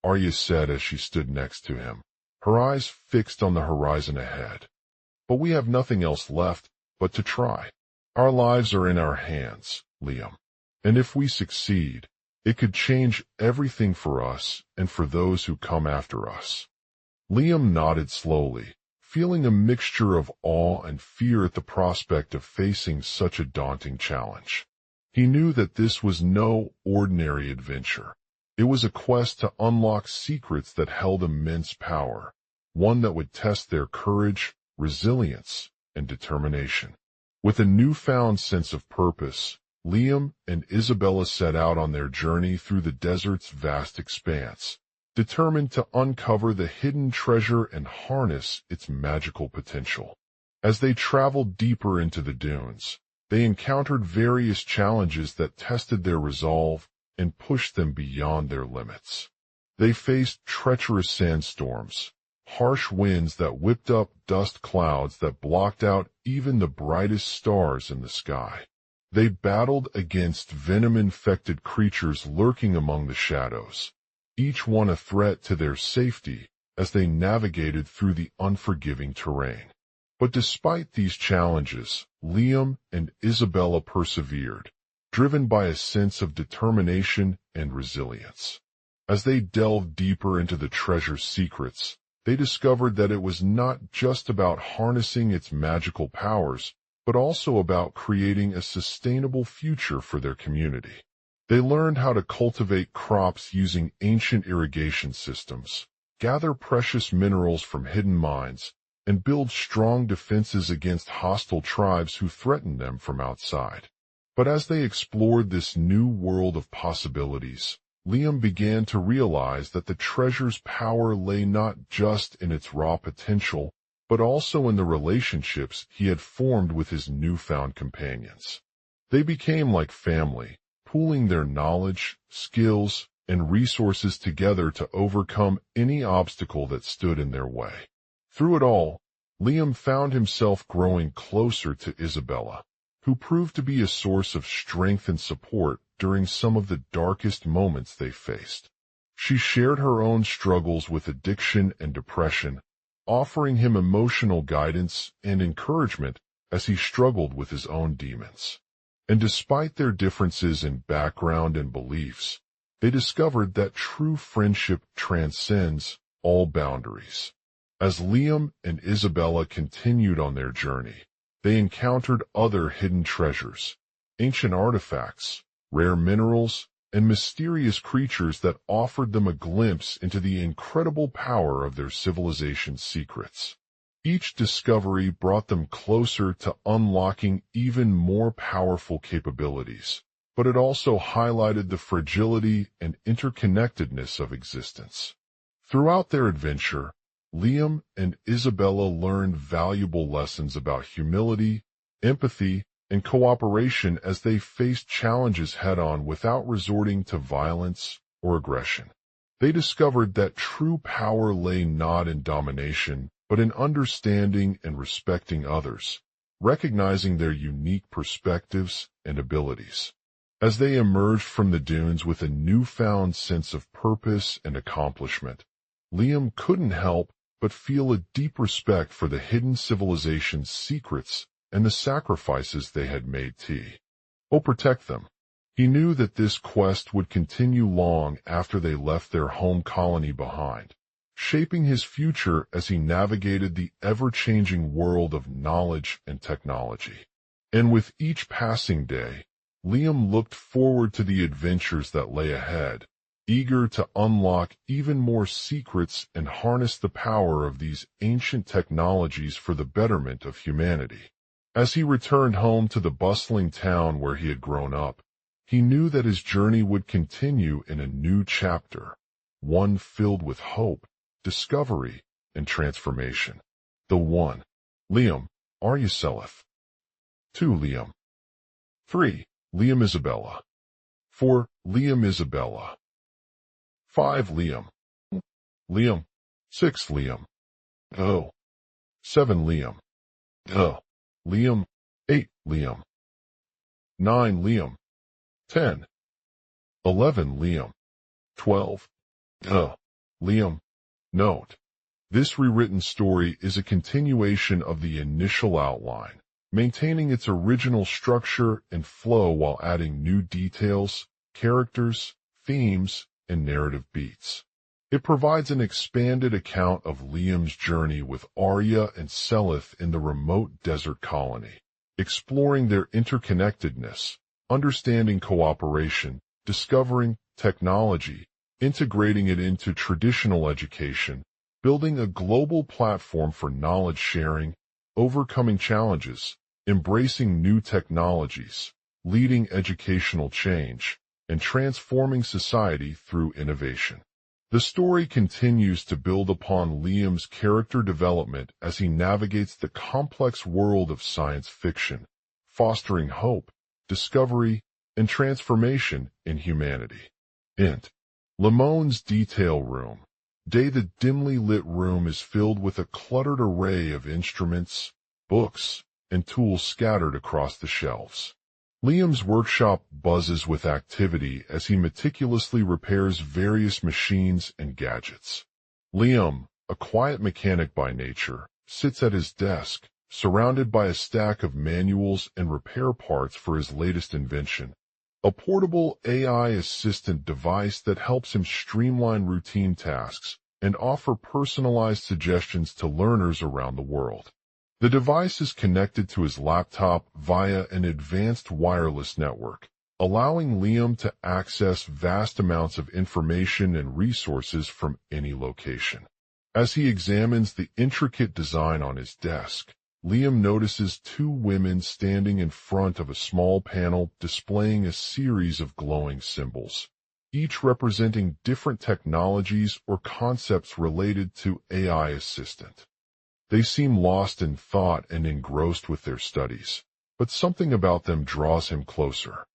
Arya said as she stood next to him, her eyes fixed on the horizon ahead. "But we have nothing else left but to try. Our lives are in our hands, Liam. And if we succeed, it could change everything for us and for those who come after us." Liam nodded slowly, feeling a mixture of awe and fear at the prospect of facing such a daunting challenge. He knew that this was no ordinary adventure. It was a quest to unlock secrets that held immense power, one that would test their courage, resilience, and determination. With a newfound sense of purpose, Liam and Isabella set out on their journey through the desert's vast expanse, determined to uncover the hidden treasure and harness its magical potential. As they traveled deeper into the dunes, they encountered various challenges that tested their resolve and pushed them beyond their limits. They faced treacherous sandstorms, harsh winds that whipped up dust clouds that blocked out even the brightest stars in the sky. They battled against venom-infected creatures lurking among the shadows, each one a threat to their safety as they navigated through the unforgiving terrain. But despite these challenges, Liam and Isabella persevered, driven by a sense of determination and resilience. As they delved deeper into the treasure's secrets, they discovered that it was not just about harnessing its magical powers, but also about creating a sustainable future for their community. They learned how to cultivate crops using ancient irrigation systems, gather precious minerals from hidden mines, and build strong defenses against hostile tribes who threatened them from outside. But as they explored this new world of possibilities, Liam began to realize that the treasure's power lay not just in its raw potential, but also in the relationships he had formed with his newfound companions. They became like family, pooling their knowledge, skills, and resources together to overcome any obstacle that stood in their way. Through it all, Liam found himself growing closer to Isabella, who proved to be a source of strength and support during some of the darkest moments they faced. She shared her own struggles with addiction and depression, offering him emotional guidance and encouragement as he struggled with his own demons. And despite their differences in background and beliefs, they discovered that true friendship transcends all boundaries. As Liam and Isabella continued on their journey, they encountered other hidden treasures, ancient artifacts, rare minerals, and mysterious creatures that offered them a glimpse into the incredible power of their civilization's secrets. Each discovery brought them closer to unlocking even more powerful capabilities, but it also highlighted the fragility and interconnectedness of existence. Throughout their adventure, Liam and Isabella learned valuable lessons about humility, empathy, and cooperation as they faced challenges head-on without resorting to violence or aggression. They discovered that true power lay not in domination, but in understanding and respecting others, recognizing their unique perspectives and abilities. As they emerged from the dunes with a newfound sense of purpose and accomplishment, Liam couldn't help but feel a deep respect for the hidden civilization's secrets and the sacrifices they had made to protect them. He knew that this quest would continue long after they left their home colony behind, shaping his future as he navigated the ever-changing world of knowledge and technology. And with each passing day, Liam looked forward to the adventures that lay ahead, eager to unlock even more secrets and harness the power of these ancient technologies for the betterment of humanity. As he returned home to the bustling town where he had grown up, he knew that his journey would continue in a new chapter, one filled with hope, discovery, and transformation. The 1. Liam, Arya Selef. 2. Liam. 3. Liam Isabella. 4. Liam Isabella. 5. Liam. Liam. 6. Liam. 7. Liam. Liam. 8. Liam. 9. Liam. 10. 11. Liam. 12. Liam. Note: this rewritten story is a continuation of the initial outline, maintaining its original structure and flow while adding new details, characters, themes, and narrative beats. It provides an expanded account of Liam's journey with Arya and Seleth in the remote desert colony, exploring their interconnectedness, understanding cooperation, discovering technology, integrating it into traditional education, building a global platform for knowledge sharing, overcoming challenges, embracing new technologies, leading educational change, and transforming society through innovation. The story continues to build upon Liam's character development as he navigates the complex world of science fiction, fostering hope, discovery, and transformation in humanity. Int. Lamone's detail room. Day. The dimly lit room is filled with a cluttered array of instruments, books, and tools scattered across the shelves. Liam's workshop buzzes with activity as he meticulously repairs various machines and gadgets. Liam, a quiet mechanic by nature, sits at his desk, surrounded by a stack of manuals and repair parts for his latest invention, a portable AI assistant device that helps him streamline routine tasks and offer personalized suggestions to learners around the world. The device is connected to his laptop via an advanced wireless network, allowing Liam to access vast amounts of information and resources from any location. As he examines the intricate design on his desk, Liam notices two women standing in front of a small panel displaying a series of glowing symbols, each representing different technologies or concepts related to AI assistant. They seem lost in thought and engrossed with their studies, but something about them draws him closer.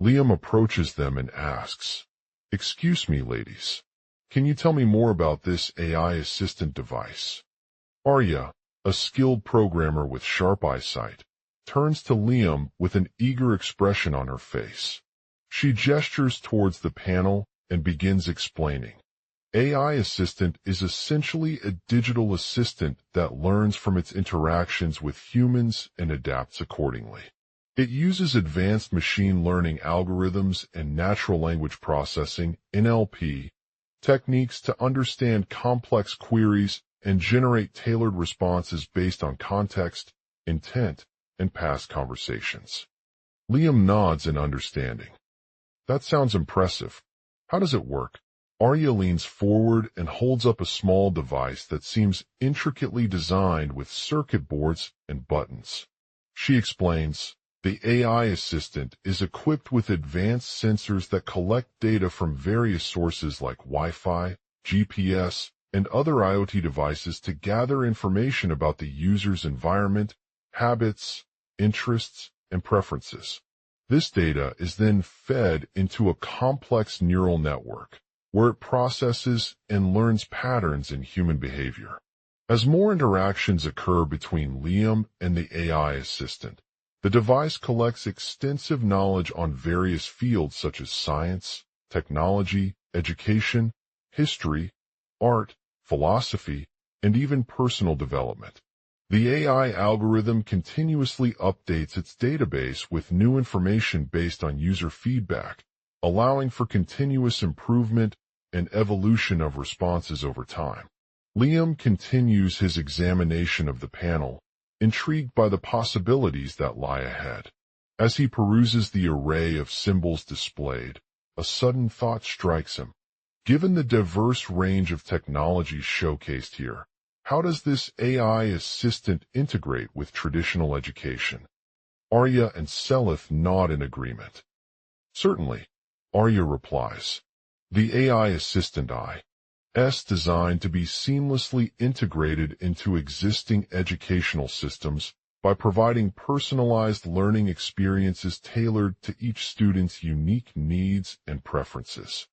Liam approaches them and asks, "Excuse me, ladies, can you tell me more about this AI assistant device?" Arya, a skilled programmer with sharp eyesight, turns to Liam with an eager expression on her face. She gestures towards the panel and begins explaining. AI Assistant is essentially a digital assistant that learns from its interactions with humans and adapts accordingly. It uses advanced machine learning algorithms and natural language processing (NLP) techniques to understand complex queries and generate tailored responses based on context, intent, and past conversations. Liam nods in understanding. That sounds impressive. How does it work? Arya leans forward and holds up a small device that seems intricately designed with circuit boards and buttons. She explains, the AI assistant is equipped with advanced sensors that collect data from various sources like Wi-Fi, GPS, and other IoT devices to gather information about the user's environment, habits, interests, and preferences. This data is then fed into a complex neural network, where it processes and learns patterns in human behavior. As more interactions occur between Liam and the AI assistant, the device collects extensive knowledge on various fields such as science, technology, education, history, art, philosophy, and even personal development. The AI algorithm continuously updates its database with new information based on user feedback, allowing for continuous improvement and evolution of responses over time. Liam continues his examination of the panel, intrigued by the possibilities that lie ahead. As he peruses the array of symbols displayed, a sudden thought strikes him. Given the diverse range of technologies showcased here, how does this AI assistant integrate with traditional education? Arya and Seleth nod in agreement. Certainly, Arya replies. The AI assistant is designed to be seamlessly integrated into existing educational systems by providing personalized learning experiences tailored to each student's unique needs and preferences.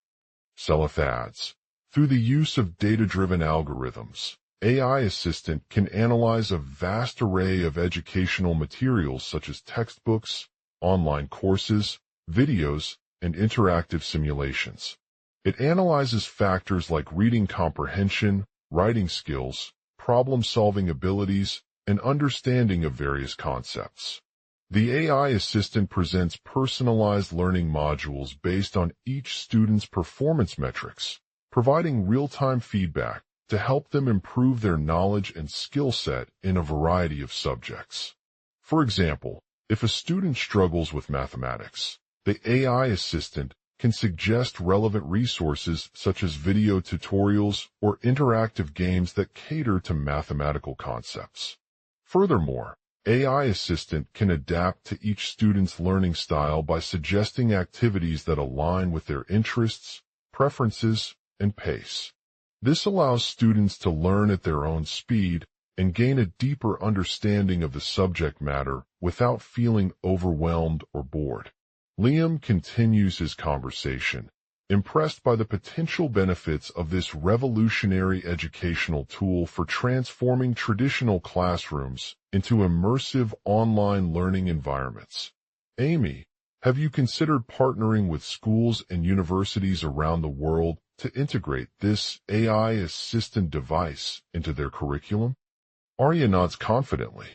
Seleth adds, through the use of data-driven algorithms, AI Assistant can analyze a vast array of educational materials such as textbooks, online courses, videos, and interactive simulations. It analyzes factors like reading comprehension, writing skills, problem-solving abilities, and understanding of various concepts. The AI Assistant presents personalized learning modules based on each student's performance metrics, providing real-time feedback to help them improve their knowledge and skill set in a variety of subjects. For example, if a student struggles with mathematics, the AI Assistant can suggest relevant resources such as video tutorials or interactive games that cater to mathematical concepts. Furthermore, AI Assistant can adapt to each student's learning style by suggesting activities that align with their interests, preferences, and pace. This allows students to learn at their own speed and gain a deeper understanding of the subject matter without feeling overwhelmed or bored. Liam continues his conversation, impressed by the potential benefits of this revolutionary educational tool for transforming traditional classrooms into immersive online learning environments. Amy, have you considered partnering with schools and universities around the world to integrate this AI assistant device into their curriculum? Arya nods confidently.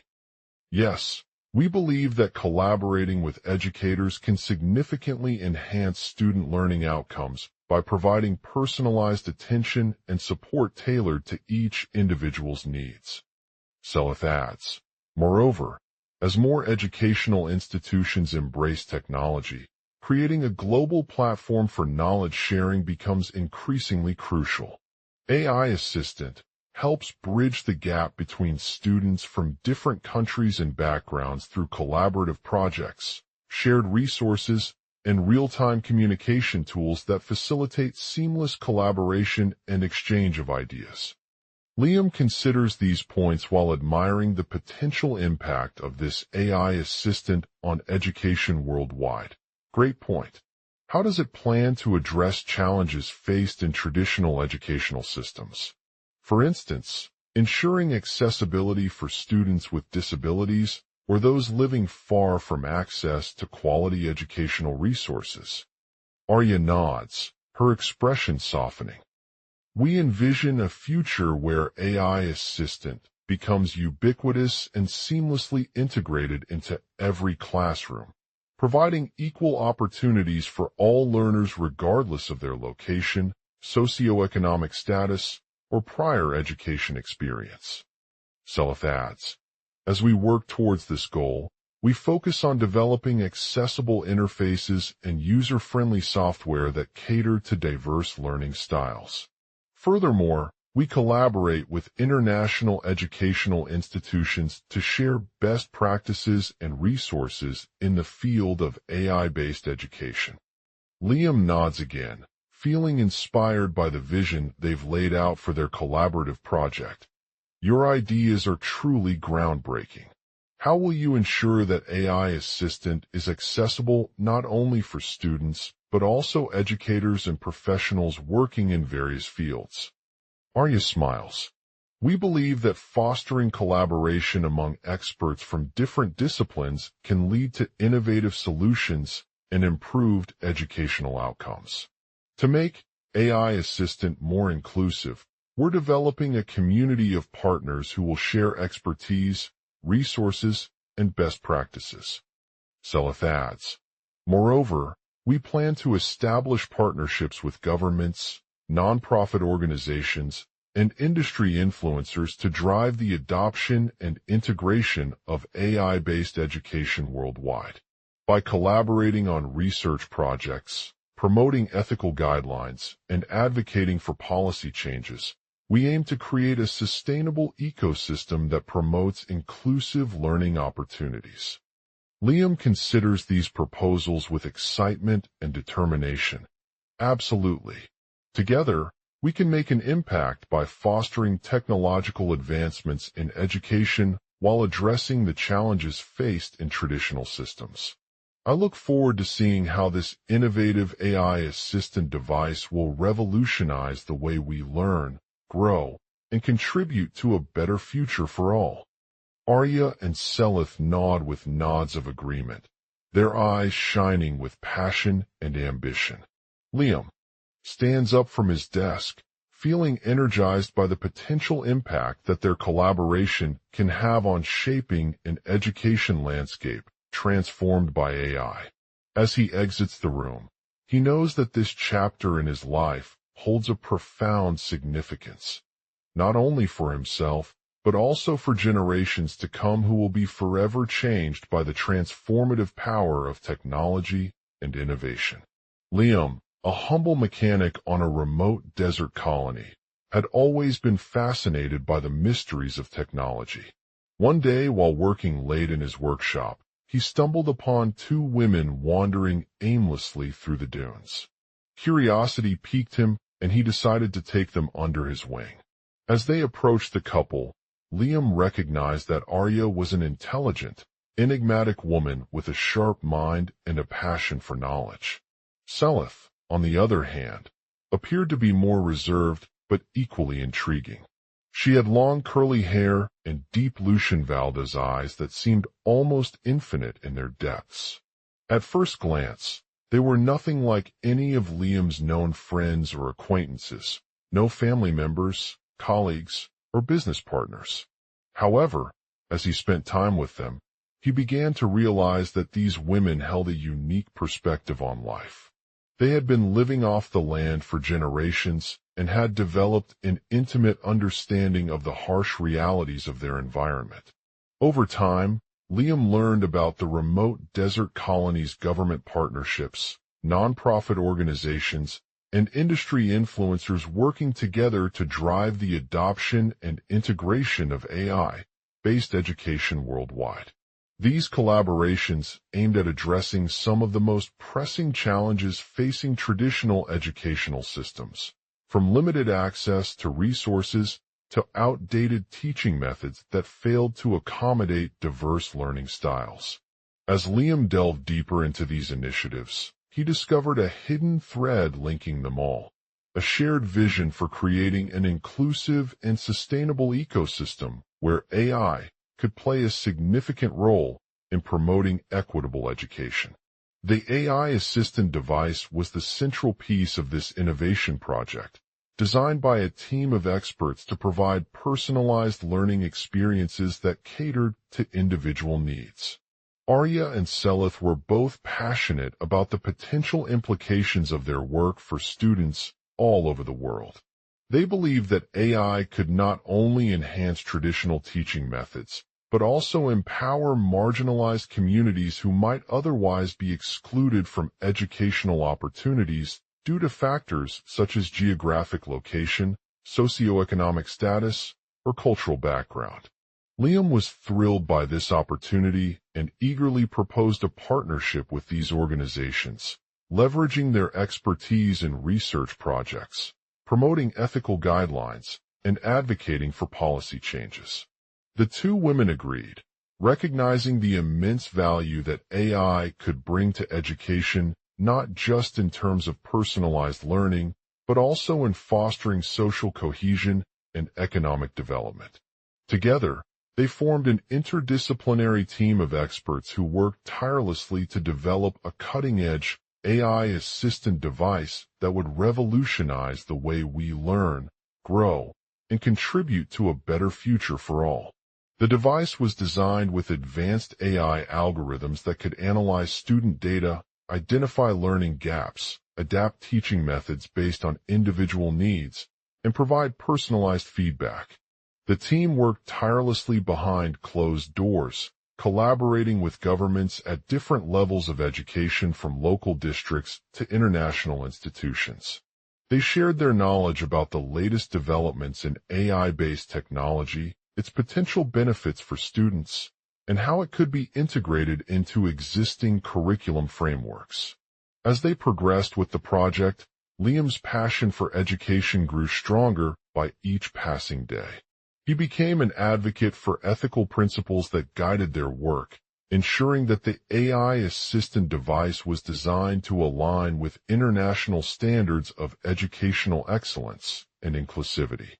Yes, we believe that collaborating with educators can significantly enhance student learning outcomes by providing personalized attention and support tailored to each individual's needs. Seleth adds, moreover, as more educational institutions embrace technology, creating a global platform for knowledge sharing becomes increasingly crucial. AI Assistant helps bridge the gap between students from different countries and backgrounds through collaborative projects, shared resources, and real-time communication tools that facilitate seamless collaboration and exchange of ideas. Liam considers these points while admiring the potential impact of this AI assistant on education worldwide. Great point. How does it plan to address challenges faced in traditional educational systems? For instance, ensuring accessibility for students with disabilities or those living far from access to quality educational resources. Arya nods, her expression softening. We envision a future where AI assistant becomes ubiquitous and seamlessly integrated into every classroom, providing equal opportunities for all learners regardless of their location, socioeconomic status, or prior education experience. Seleth adds, as we work towards this goal, we focus on developing accessible interfaces and user-friendly software that cater to diverse learning styles. Furthermore, we collaborate with international educational institutions to share best practices and resources in the field of AI-based education. Liam nods again, feeling inspired by the vision they've laid out for their collaborative project. Your ideas are truly groundbreaking. How will you ensure that AI Assistant is accessible not only for students, but also educators and professionals working in various fields? Arya smiles. We believe that fostering collaboration among experts from different disciplines can lead to innovative solutions and improved educational outcomes. To make AI Assistant more inclusive, we're developing a community of partners who will share expertise, resources, and best practices. Seleth adds, moreover, we plan to establish partnerships with governments, nonprofit organizations, and industry influencers to drive the adoption and integration of AI-based education worldwide. By collaborating on research projects, promoting ethical guidelines, and advocating for policy changes, we aim to create a sustainable ecosystem that promotes inclusive learning opportunities. Liam considers these proposals with excitement and determination. Absolutely. Together, we can make an impact by fostering technological advancements in education while addressing the challenges faced in traditional systems. I look forward to seeing how this innovative AI assistant device will revolutionize the way we learn, grow, and contribute to a better future for all. Arya and Seleth nod with nods of agreement, their eyes shining with passion and ambition. Liam stands up from his desk, feeling energized by the potential impact that their collaboration can have on shaping an education landscape transformed by AI. As he exits the room, he knows that this chapter in his life holds a profound significance, not only for himself, but also for generations to come who will be forever changed by the transformative power of technology and innovation. Liam, a humble mechanic on a remote desert colony, had always been fascinated by the mysteries of technology. One day, while working late in his workshop, he stumbled upon two women wandering aimlessly through the dunes. Curiosity piqued him, and he decided to take them under his wing. As they approached the couple, Liam recognized that Arya was an intelligent, enigmatic woman with a sharp mind and a passion for knowledge. Seleth, on the other hand, appeared to be more reserved but equally intriguing. She had long curly hair and deep Lucian Valdez eyes that seemed almost infinite in their depths. At first glance, they were nothing like any of Liam's known friends or acquaintances, no family members, colleagues, or business partners. However, as he spent time with them, he began to realize that these women held a unique perspective on life. They had been living off the land for generations and had developed an intimate understanding of the harsh realities of their environment. Over time, Liam learned about the remote desert colonies' government partnerships, nonprofit organizations, and industry influencers working together to drive the adoption and integration of AI-based education worldwide. These collaborations aimed at addressing some of the most pressing challenges facing traditional educational systems, from limited access to resources to outdated teaching methods that failed to accommodate diverse learning styles. As Liam delved deeper into these initiatives, he discovered a hidden thread linking them all, a shared vision for creating an inclusive and sustainable ecosystem where AI could play a significant role in promoting equitable education. The AI assistant device was the central piece of this innovation project, designed by a team of experts to provide personalized learning experiences that catered to individual needs. Arya and Seleth were both passionate about the potential implications of their work for students all over the world. They believed that AI could not only enhance traditional teaching methods, but also empower marginalized communities who might otherwise be excluded from educational opportunities due to factors such as geographic location, socioeconomic status, or cultural background. Liam was thrilled by this opportunity and eagerly proposed a partnership with these organizations, leveraging their expertise in research projects, promoting ethical guidelines, and advocating for policy changes. The two women agreed, recognizing the immense value that AI could bring to education, not just in terms of personalized learning, but also in fostering social cohesion and economic development. Together, they formed an interdisciplinary team of experts who worked tirelessly to develop a cutting-edge AI assistant device that would revolutionize the way we learn, grow, and contribute to a better future for all. The device was designed with advanced AI algorithms that could analyze student data, identify learning gaps, adapt teaching methods based on individual needs, and provide personalized feedback. The team worked tirelessly behind closed doors, collaborating with governments at different levels of education from local districts to international institutions. They shared their knowledge about the latest developments in AI-based technology, its potential benefits for students, and how it could be integrated into existing curriculum frameworks. As they progressed with the project, Liam's passion for education grew stronger by each passing day. He became an advocate for ethical principles that guided their work, ensuring that the AI assistant device was designed to align with international standards of educational excellence and inclusivity.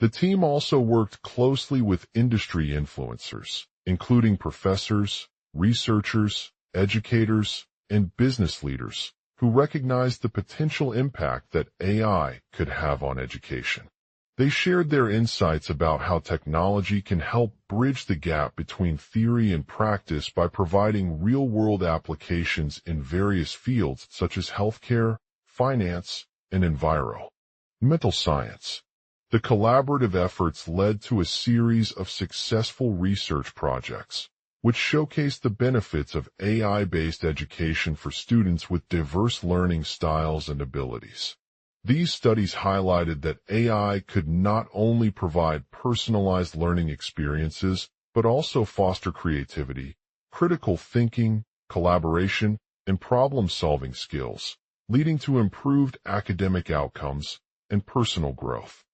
The team also worked closely with industry influencers, including professors, researchers, educators, and business leaders, who recognized the potential impact that AI could have on education. They shared their insights about how technology can help bridge the gap between theory and practice by providing real-world applications in various fields such as healthcare, finance, and environmental science. The collaborative efforts led to a series of successful research projects, which showcased the benefits of AI-based education for students with diverse learning styles and abilities. These studies highlighted that AI could not only provide personalized learning experiences, but also foster creativity, critical thinking, collaboration, and problem-solving skills, leading to improved academic outcomes and personal growth.